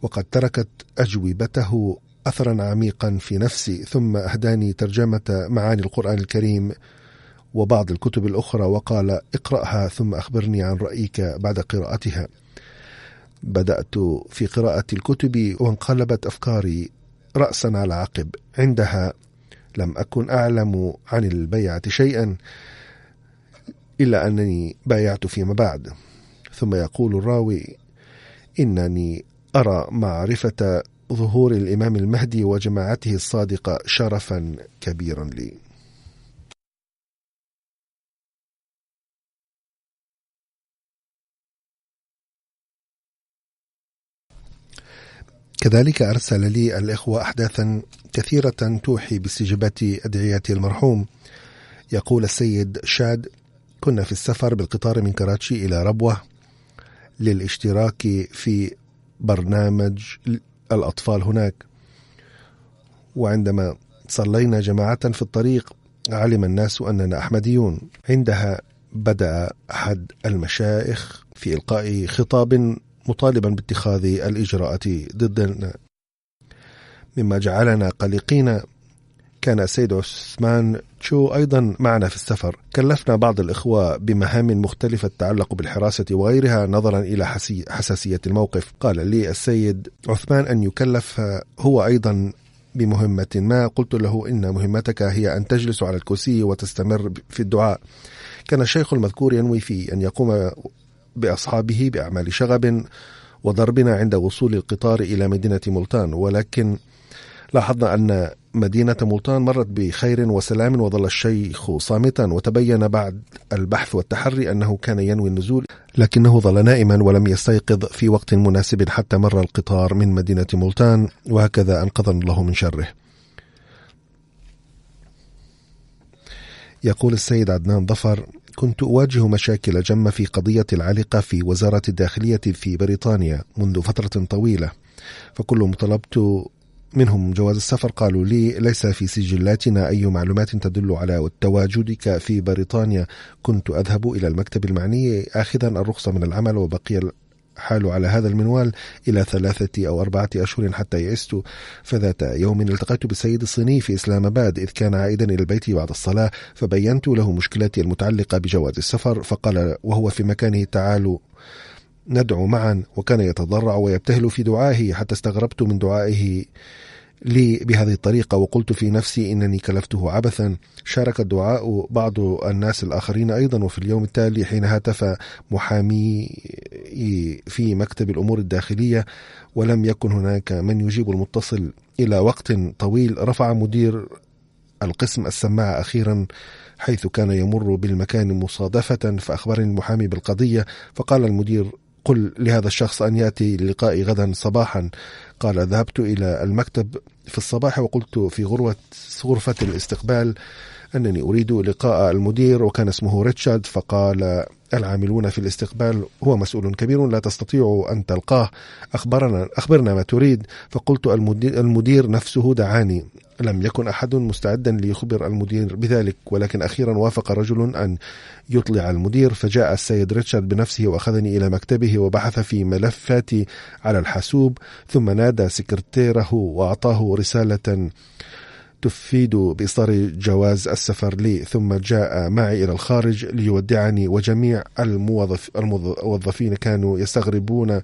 وقد تركت أجوبته أثرا عميقا في نفسي. ثم أهداني ترجمة معاني القرآن الكريم وبعض الكتب الأخرى وقال: اقرأها ثم أخبرني عن رأيك بعد قراءتها. بدأت في قراءة الكتب وانقلبت أفكاري رأسا على عقب. عندها لم أكن أعلم عن البيعة شيئا، إلا أنني بايعت فيما بعد. ثم يقول الراوي: إنني أرى معرفة ظهور الإمام المهدي وجماعته الصادقة شرفا كبيرا لي. كذلك أرسل لي الإخوة أحداثا كثيرة توحي باستجابة أدعية المرحوم. يقول السيد شاد: كنا في السفر بالقطار من كراتشي إلى ربوة للاشتراك في برنامج الأطفال هناك، وعندما صلينا جماعة في الطريق علم الناس أننا أحمديون. عندها بدأ أحد المشايخ في إلقاء خطاب مطالبا باتخاذ الإجراءات ضدنا، مما جعلنا قلقين. كان السيد عثمان تشو أيضا معنا في السفر. كلفنا بعض الإخوة بمهام مختلفة تتعلق بالحراسة وغيرها نظرا إلى حساسية الموقف. قال لي السيد عثمان أن يكلف هو أيضا بمهمة ما. قلت له: إن مهمتك هي أن تجلس على الكرسي وتستمر في الدعاء. كان الشيخ المذكور ينوي في أن يقوم بأصحابه بأعمال شغب وضربنا عند وصول القطار إلى مدينة ملتان، ولكن لاحظنا أن مدينة ملتان مرت بخير وسلام، وظل الشيخ صامتا. وتبين بعد البحث والتحري أنه كان ينوي النزول، لكنه ظل نائما ولم يستيقظ في وقت مناسب حتى مر القطار من مدينة ملتان، وهكذا أنقذنا الله من شره. يقول السيد عدنان ظفر: كنت أواجه مشاكل جمة في قضية العالقة في وزارة الداخلية في بريطانيا منذ فترة طويلة، فكل طلبت منهم جواز السفر قالوا لي: ليس في سجلاتنا أي معلومات تدل على تواجدك في بريطانيا. كنت أذهب إلى المكتب المعني آخذا الرخصة من العمل، وبقي الحال على هذا المنوال إلى 3 أو 4 أشهر حتى يئست. فذات يوم التقيت بالسيد الصيني في إسلام آباد إذ كان عائدا إلى البيت بعد الصلاة، فبينت له مشكلتي المتعلقة بجواز السفر، فقال وهو في مكانه: تعالوا ندعو معا. وكان يتضرع ويبتهل في دعائه حتى استغربت من دعائه لي بهذه الطريقة، وقلت في نفسي إنني كلفته عبثا. شارك الدعاء بعض الناس الآخرين أيضا، وفي اليوم التالي حين هاتف محامي في مكتب الأمور الداخلية ولم يكن هناك من يجيب المتصل إلى وقت طويل، رفع مدير القسم السماعة أخيرا حيث كان يمر بالمكان مصادفة، فأخبرني المحامي بالقضية. فقال المدير: قل لهذا الشخص أن يأتي للقائي غدا صباحا. قال: ذهبت إلى المكتب في الصباح وقلت في غرفة الاستقبال أنني أريد لقاء المدير، وكان اسمه ريتشارد. فقال العاملون في الاستقبال: هو مسؤول كبير لا تستطيع أن تلقاه، أخبرنا ما تريد. فقلت: المدير نفسه دعاني. لم يكن أحد مستعدا ليخبر المدير بذلك، ولكن أخيرا وافق رجل أن يطلع المدير، فجاء السيد ريتشارد بنفسه وأخذني إلى مكتبه وبحث في ملفاتي على الحاسوب، ثم نادى سكرتيره وأعطاه رسالة تفيد بإصدار جواز السفر لي، ثم جاء معي إلى الخارج ليودعني. وجميع الموظفين كانوا يستغربون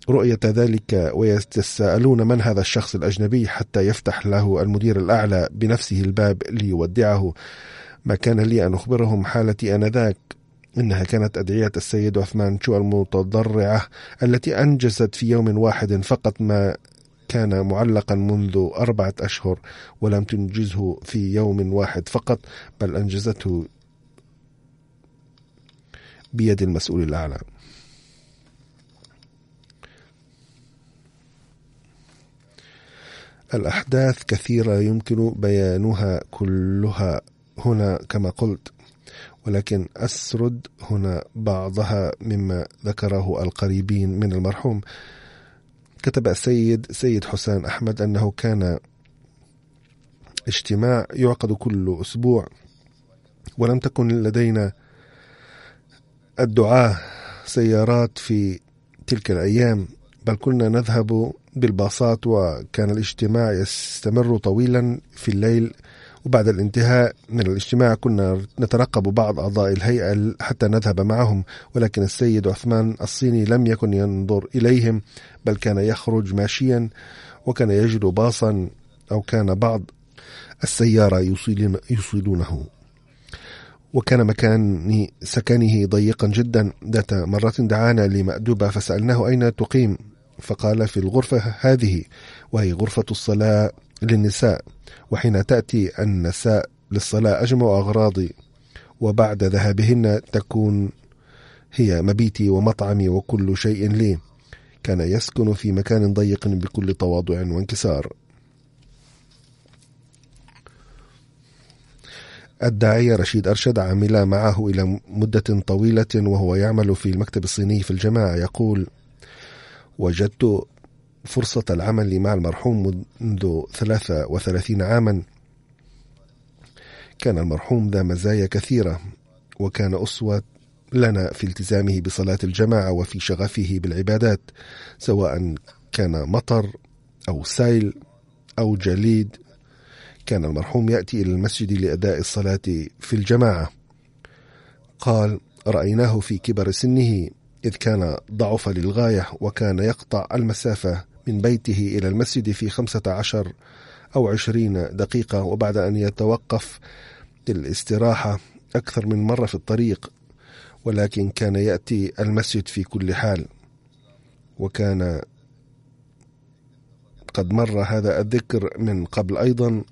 رؤية ذلك ويتساءلون من هذا الشخص الأجنبي، حتى يفتح له المدير الأعلى بنفسه الباب ليودعه. ما كان لي أن أخبرهم حالتي آنذاك، إنها كانت أدعية السيد عثمان شو المتضرعة التي أنجزت في يوم واحد فقط ما كان معلقا منذ 4 أشهر، ولم تنجزه في يوم واحد فقط، بل أنجزته بيد المسؤول الأعلى. الأحداث كثيرة يمكن بيانها كلها هنا كما قلت، ولكن أسرد هنا بعضها مما ذكره القريبين من المرحوم. كتب سيد حسين أحمد أنه كان اجتماع يعقد كل أسبوع، ولم تكن لدينا الدعاة سيارات في تلك الأيام، بل كنا نذهب بالباصات، وكان الاجتماع يستمر طويلا في الليل. وبعد الانتهاء من الاجتماع كنا نترقب بعض أعضاء الهيئة حتى نذهب معهم، ولكن السيد عثمان الصيني لم يكن ينظر إليهم، بل كان يخرج ماشيا، وكان يجد باصا أو كان بعض السيارة يوصلونه. وكان مكان سكنه ضيقا جدا. ذات مرة دعانا لمأدبة فسألناه: أين تقيم؟ فقال: في الغرفة هذه، وهي غرفة الصلاة للنساء، وحين تأتي النساء للصلاة أجمع أغراضي، وبعد ذهابهن تكون هي مبيتي ومطعمي وكل شيء لي. كان يسكن في مكان ضيق بكل تواضع وانكسار. الداعية رشيد أرشد عمل معه إلى مدة طويلة وهو يعمل في المكتب الصيني في الجماعة. يقول: وجدت فرصة العمل مع المرحوم منذ 33 عاما. كان المرحوم ذا مزايا كثيرة، وكان أسوة لنا في التزامه بصلاة الجماعة وفي شغفه بالعبادات، سواء كان مطر أو سيل أو جليد. كان المرحوم يأتي إلى المسجد لأداء الصلاة في الجماعة. قال: رأيناه في كبر سنه إذ كان ضعف للغاية، وكان يقطع المسافة من بيته إلى المسجد في 15 أو 20 دقيقة، وبعد أن يتوقف للاستراحة أكثر من مرة في الطريق، ولكن كان يأتي المسجد في كل حال. وكان قد مر هذا الذكر من قبل أيضا،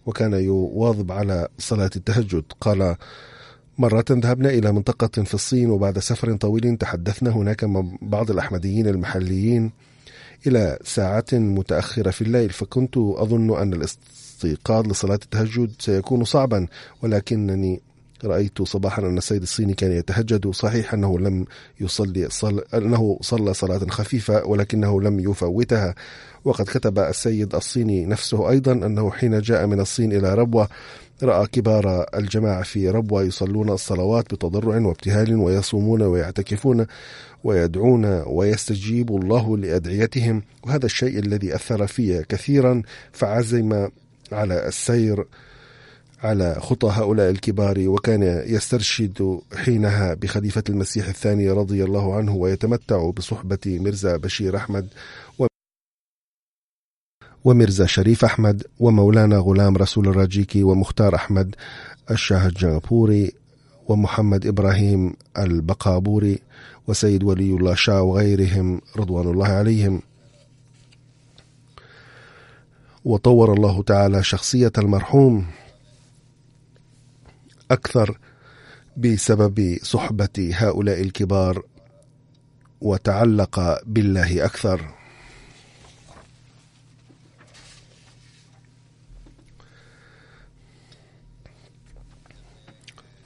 وكان يواظب على صلاة التهجد. قال: مرة ذهبنا إلى منطقة في الصين، وبعد سفر طويل تحدثنا هناك مع بعض الأحمديين المحليين إلى ساعات متأخرة في الليل، فكنت أظن أن الاستيقاظ لصلاة التهجد سيكون صعبا، ولكنني رأيت صباحا أن السيد الصيني كان يتهجد. صحيح أنه لم أنه صلى صلاة خفيفة ولكنه لم يفوتها. وقد كتب السيد الصيني نفسه أيضا أنه حين جاء من الصين إلى ربوة رأى كبار الجماعة في ربوة يصلون الصلوات بتضرع وابتهال ويصومون ويعتكفون ويدعون ويستجيب الله لأدعيتهم، وهذا الشيء الذي أثر في كثيرا، فعزم على السير على خطى هؤلاء الكبار، وكان يسترشد حينها بخليفة المسيح الثاني رضي الله عنه، ويتمتع بصحبة مرزا بشير أحمد ومرزا شريف أحمد ومولانا غلام رسول الراجيكي ومختار أحمد الشاهجانبوري ومحمد إبراهيم البقابوري وسيد ولي الله شاه وغيرهم رضوان الله عليهم. وطور الله تعالى شخصية المرحوم أكثر بسبب صحبة هؤلاء الكبار، وتعلق بالله أكثر.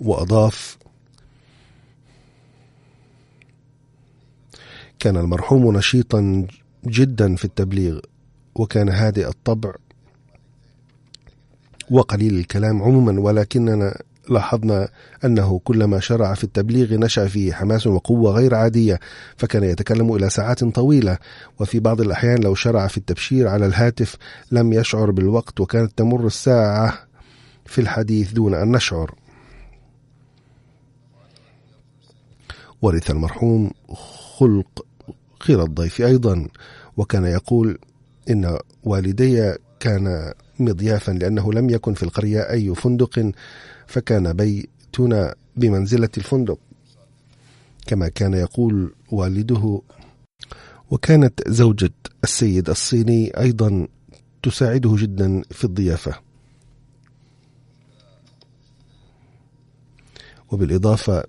وأضاف: كان المرحوم نشيطا جدا في التبليغ، وكان هادئ الطبع وقليل الكلام عموما، ولكننا لاحظنا أنه كلما شرع في التبليغ نشأ فيه حماس وقوة غير عادية، فكان يتكلم إلى ساعات طويلة، وفي بعض الأحيان لو شرع في التبشير على الهاتف لم يشعر بالوقت، وكانت تمر الساعة في الحديث دون أن نشعر. ورث المرحوم خلق خير الضيف أيضا، وكان يقول إن والدي كان مضيافا لأنه لم يكن في القرية أي فندق، فكان بيتنا بمنزلة الفندق كما كان يقول والده. وكانت زوجة السيد الصيني أيضا تساعده جدا في الضيافة. وبالإضافة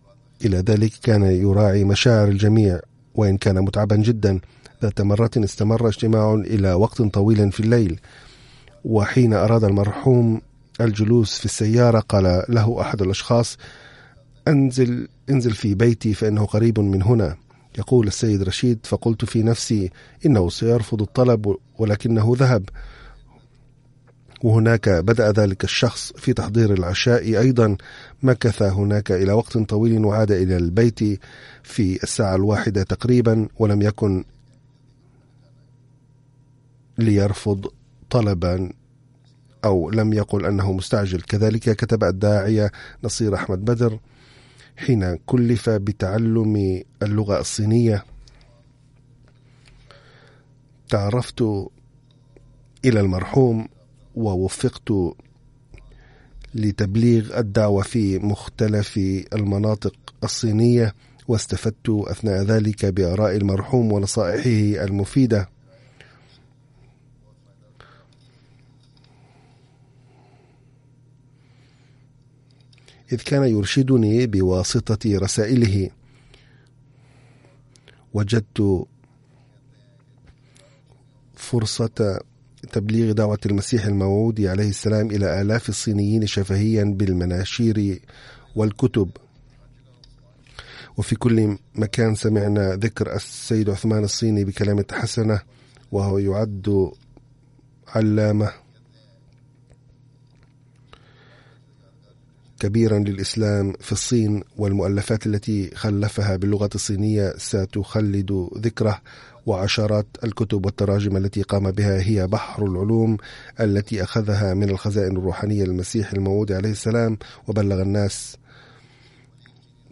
إلى ذلك كان يراعي مشاعر الجميع وإن كان متعبا جدا. ذات مرة استمر اجتماع إلى وقت طويل في الليل، وحين أراد المرحوم الجلوس في السيارة قال له أحد الأشخاص: انزل في بيتي فإنه قريب من هنا. يقول السيد رشيد: فقلت في نفسي إنه سيرفض الطلب، ولكنه ذهب. وهناك بدأ ذلك الشخص في تحضير العشاء أيضا، مكث هناك إلى وقت طويل وعاد إلى البيت في الساعة 1 تقريبا، ولم يكن ليرفض طلبا أو لم يقل أنه مستعجل. كذلك كتب الداعية نصير أحمد بدر: حين كلف بتعلم اللغة الصينية تعرفت إلى المرحوم ووفقت لتبليغ الدعوة في مختلف المناطق الصينية، واستفدت أثناء ذلك بآراء المرحوم ونصائحه المفيدة. إذ كان يرشدني بواسطة رسائله. وجدت فرصة تبليغ دعوة المسيح الموعود عليه السلام إلى آلاف الصينيين شفهيا بالمناشير والكتب، وفي كل مكان سمعنا ذكر السيد عثمان الصيني بكلمة حسنة، وهو يعد علامة كبيرا للإسلام في الصين، والمؤلفات التي خلفها باللغة الصينية ستخلد ذكره. وعشرات الكتب والتراجم التي قام بها هي بحر العلوم التي أخذها من الخزائن الروحانية للمسيح الموعود عليه السلام، وبلغ الناس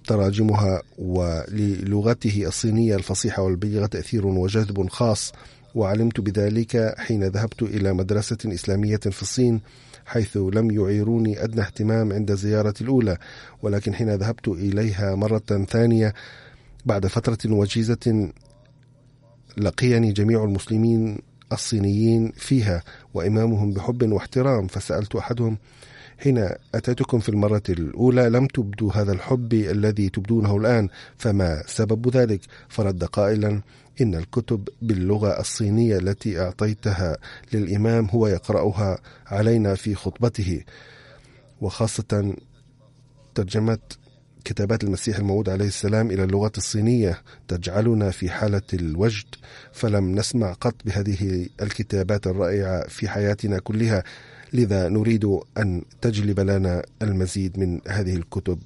تراجمها. وللغته الصينية الفصيحة والبليغة تأثير وجذب خاص، وعلمت بذلك حين ذهبت إلى مدرسة إسلامية في الصين، حيث لم يعيروني أدنى اهتمام عند الزيارة الأولى، ولكن حين ذهبت إليها مرة ثانية بعد فترة وجيزة لقيني جميع المسلمين الصينيين فيها وإمامهم بحب واحترام. فسألت أحدهم: حين أتيتكم في المرة الأولى لم تبدوا هذا الحب الذي تبدونه الآن، فما سبب ذلك؟ فرد قائلا: إن الكتب باللغة الصينية التي أعطيتها للإمام هو يقرأها علينا في خطبته، وخاصة ترجمة كتابات المسيح الموعود عليه السلام إلى اللغة الصينية تجعلنا في حالة الوجد، فلم نسمع قط بهذه الكتابات الرائعة في حياتنا كلها، لذا نريد أن تجلب لنا المزيد من هذه الكتب.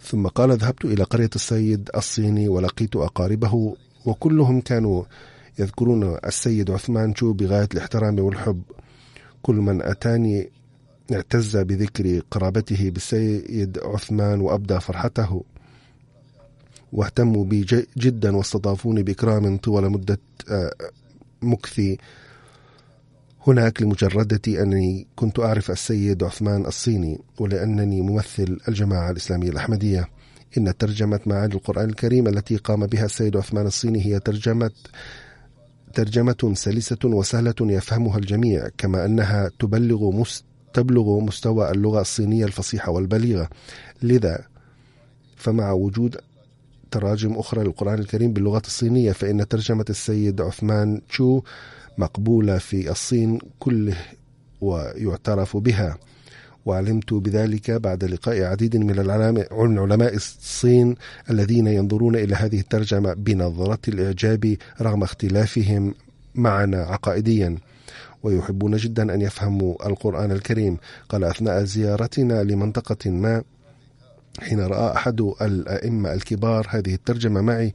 ثم قال: ذهبت إلى قرية السيد الصيني ولقيت أقاربه، وكلهم كانوا يذكرون السيد عثمان جو بغاية الاحترام والحب. كل من أتاني اعتز بذكر قرابته بالسيد عثمان وأبدى فرحته، واهتموا بي جدا واستضافوني بإكرام طوال مدة مكثي هناك، لمجردتي أنني كنت أعرف السيد عثمان الصيني ولأنني ممثل الجماعة الإسلامية الأحمدية. إن ترجمة معاني القرآن الكريم التي قام بها السيد عثمان الصيني هي ترجمة سلسة وسهلة يفهمها الجميع، كما أنها تبلغ مستوى اللغة الصينية الفصيحة والبليغة. لذا فمع وجود تراجم أخرى للقرآن الكريم باللغة الصينية، فإن ترجمة السيد عثمان شو مقبولة في الصين كله ويعترف بها. وعلمت بذلك بعد لقاء عديد من علماء الصين الذين ينظرون إلى هذه الترجمة بنظرة الإعجاب رغم اختلافهم معنا عقائديا، ويحبون جدا أن يفهموا القرآن الكريم. قال: أثناء زيارتنا لمنطقة ما، حين رأى أحد الأئمة الكبار هذه الترجمة معي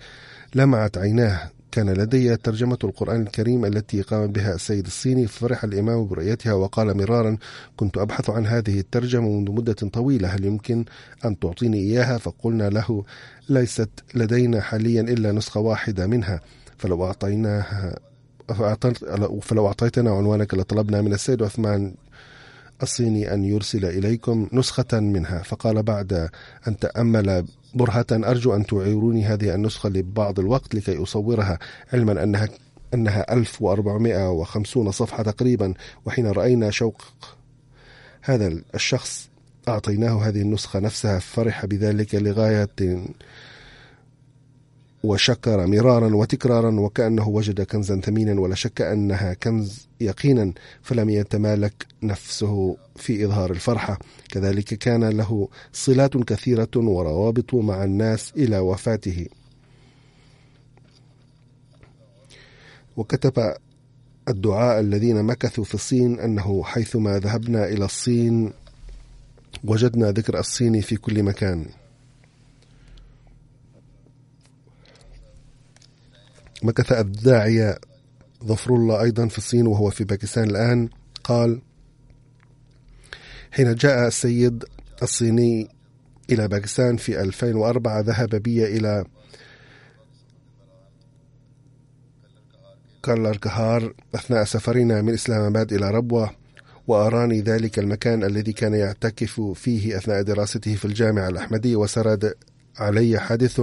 لمعت عيناه. كان لدي ترجمة القرآن الكريم التي قام بها السيد الصيني، فرح الإمام برؤيتها وقال مرارا: كنت أبحث عن هذه الترجمة منذ مدة طويلة، هل يمكن أن تعطيني إياها؟ فقلنا له: ليست لدينا حاليا إلا نسخة واحدة منها، فلو أعطيتنا عنوانك لطلبنا من السيد عثمان الصيني أن يرسل إليكم نسخة منها. فقال بعد أن تأمل برهة: أرجو أن تعيروني هذه النسخة لبعض الوقت لكي أصورها، علما أنها 1450 صفحة تقريبا. وحين رأينا شوق هذا الشخص أعطيناه هذه النسخة نفسها، فرح بذلك لغاية وشكر مرارا وتكرارا وكأنه وجد كنزا ثمينا، ولا شك أنها كنز يقينا، فلم يتمالك نفسه في إظهار الفرحة. كذلك كان له صلات كثيرة وروابط مع الناس إلى وفاته. وكتب الدعاء الذين مكثوا في الصين أنه حيثما ذهبنا إلى الصين وجدنا ذكر الصين في كل مكان. مكث الداعية ظفر الله أيضا في الصين وهو في باكستان الآن. قال: حين جاء السيد الصيني إلى باكستان في 2004 ذهب بي إلى كالركهار أثناء سفرنا من إسلام آباد إلى ربوة، وأراني ذلك المكان الذي كان يعتكف فيه أثناء دراسته في الجامعة الأحمدية، وسرد علي حادث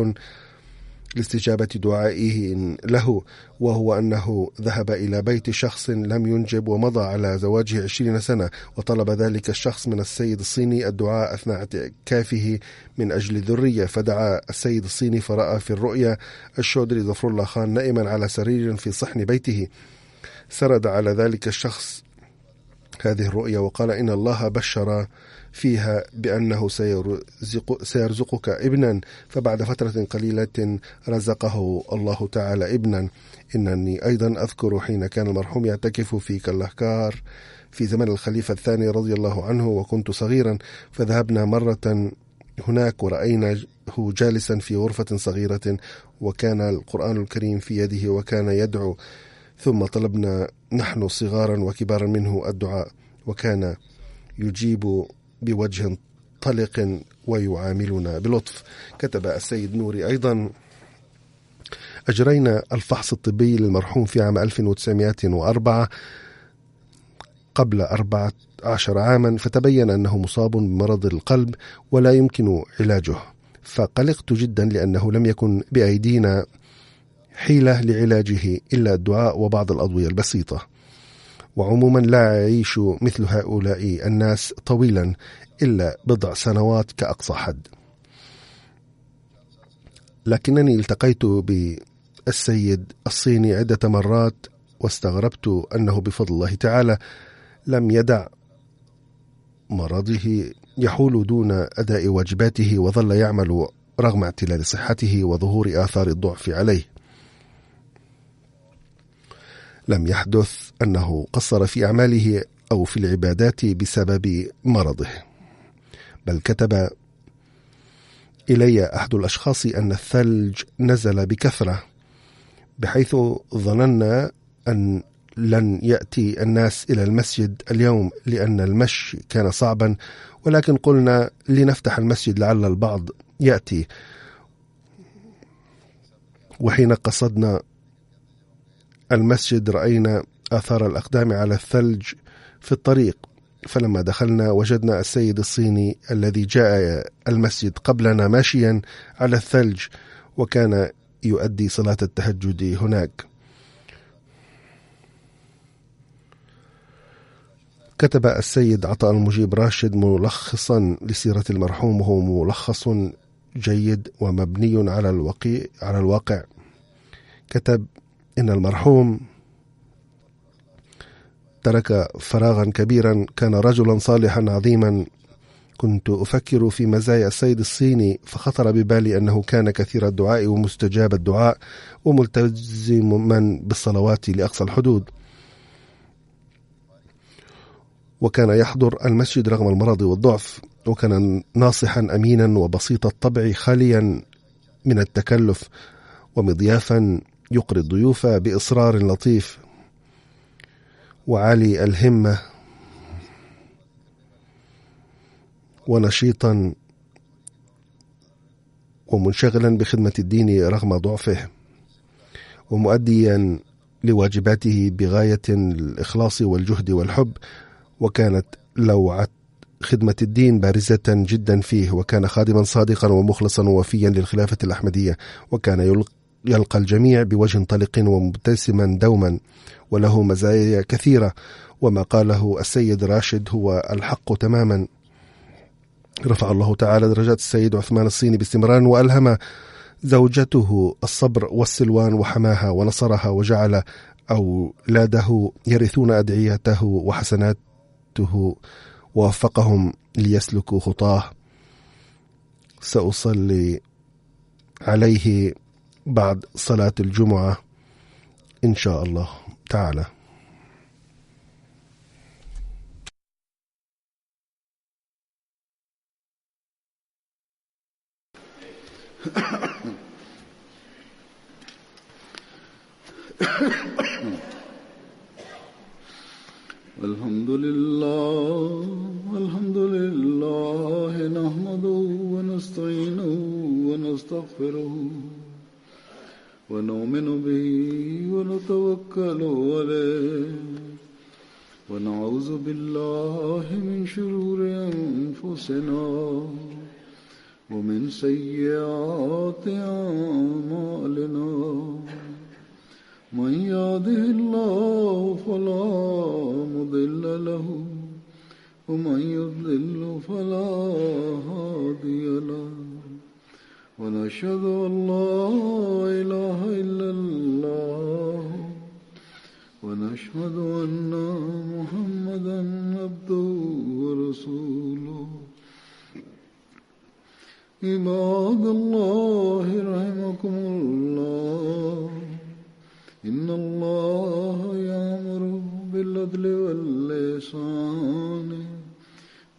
لاستجابة دعائه له، وهو أنه ذهب إلى بيت شخص لم ينجب ومضى على زواجه 20 سنة، وطلب ذلك الشخص من السيد الصيني الدعاء أثناء اعتكافه من أجل الذرية. فدعا السيد الصيني فرأى في الرؤيا الشودري ظفر الله خان نائما على سرير في صحن بيته. سرد على ذلك الشخص هذه الرؤيا وقال: إن الله بشر فيها بأنه سيرزقك ابنا، فبعد فترة قليلة رزقه الله تعالى ابنا. إنني أيضا أذكر حين كان المرحوم يعتكف في كالهكار في زمن الخليفة الثاني رضي الله عنه، وكنت صغيرا، فذهبنا مرة هناك ورأيناه جالسا في غرفة صغيرة وكان القرآن الكريم في يده وكان يدعو، ثم طلبنا نحن صغارا وكبارا منه الدعاء، وكان يجيب بوجه طلق ويعاملنا بلطف. كتب السيد نوري أيضا: أجرينا الفحص الطبي للمرحوم في عام 1904 قبل 14 عاما، فتبين أنه مصاب بمرض القلب ولا يمكن علاجه، فقلقت جدا لأنه لم يكن بأيدينا حيلة لعلاجه إلا الدعاء وبعض الأدوية البسيطة. وعموما لا يعيش مثل هؤلاء الناس طويلا إلا بضع سنوات كأقصى حد. لكنني التقيت بالسيد الصيني عدة مرات واستغربت أنه بفضل الله تعالى لم يدع مرضه يحول دون أداء واجباته، وظل يعمل رغم اعتلال صحته وظهور آثار الضعف عليه. لم يحدث أنه قصر في أعماله أو في العبادات بسبب مرضه، بل كتب إلي أحد الأشخاص أن الثلج نزل بكثرة بحيث ظننا أن لن يأتي الناس إلى المسجد اليوم لأن المشي كان صعبا، ولكن قلنا لنفتح المسجد لعل البعض يأتي. وحين قصدنا المسجد رأينا آثار الأقدام على الثلج في الطريق، فلما دخلنا وجدنا السيد الصيني الذي جاء المسجد قبلنا ماشيا على الثلج، وكان يؤدي صلاة التهجد هناك. كتب السيد عطاء المجيب راشد ملخصا لسيرة المرحوم، وهو ملخص جيد ومبني على الواقع. كتب إن المرحوم ترك فراغا كبيرا، كان رجلا صالحا عظيما. كنت أفكر في مزايا السيد الصيني، فخطر ببالي أنه كان كثير الدعاء ومستجاب الدعاء وملتزما بالصلوات لأقصى الحدود، وكان يحضر المسجد رغم المرض والضعف، وكان ناصحا أمينا وبسيط الطبع خاليا من التكلف، ومضيافا يقري الضيوف بإصرار لطيف، وعالي الهمة، ونشيطا ومنشغلا بخدمة الدين رغم ضعفه، ومؤديا لواجباته بغاية الإخلاص والجهد والحب. وكانت لوعة خدمة الدين بارزة جدا فيه، وكان خادما صادقا ومخلصا ووفيا للخلافة الأحمدية، وكان يلقى الجميع بوجه طلق ومبتسما دوما، وله مزايا كثيرة. وما قاله السيد راشد هو الحق تماما. رفع الله تعالى درجات السيد عثمان الصيني باستمرار، وألهم زوجته الصبر والسلوان وحماها ونصرها، وجعل أولاده يرثون أدعيته وحسناته، ووفقهم ليسلكوا خطاه. سأصلي عليه بعد صلاة الجمعة إن شاء الله تعالى. الحمد لله نحمده ونستعينه ونستغفره ونؤمن به ونتوكل عليه ونعوذ بالله من شرور أنفسنا ومن سيئات أعمالنا. من يهده الله فلا مضل له ومن يضلل فلا هادي له. ونشهد أن لا إله إلا الله ونشهد أن محمدا عبده ورسوله. عباد الله رحمكم الله، إن الله يأمر بالعدل والإحسان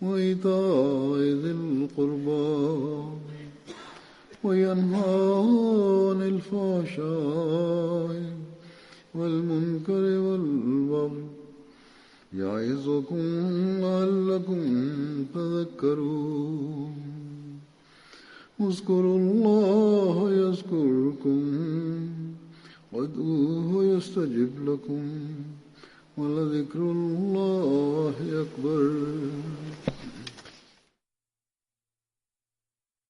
وإيتاء ذي القربى وينهى عن الفحشاء والمنكر والبغي يعظكم لعلكم تذكرون. اذكروا الله يذكركم وادعوه يستجب لكم ولذكر الله أكبر.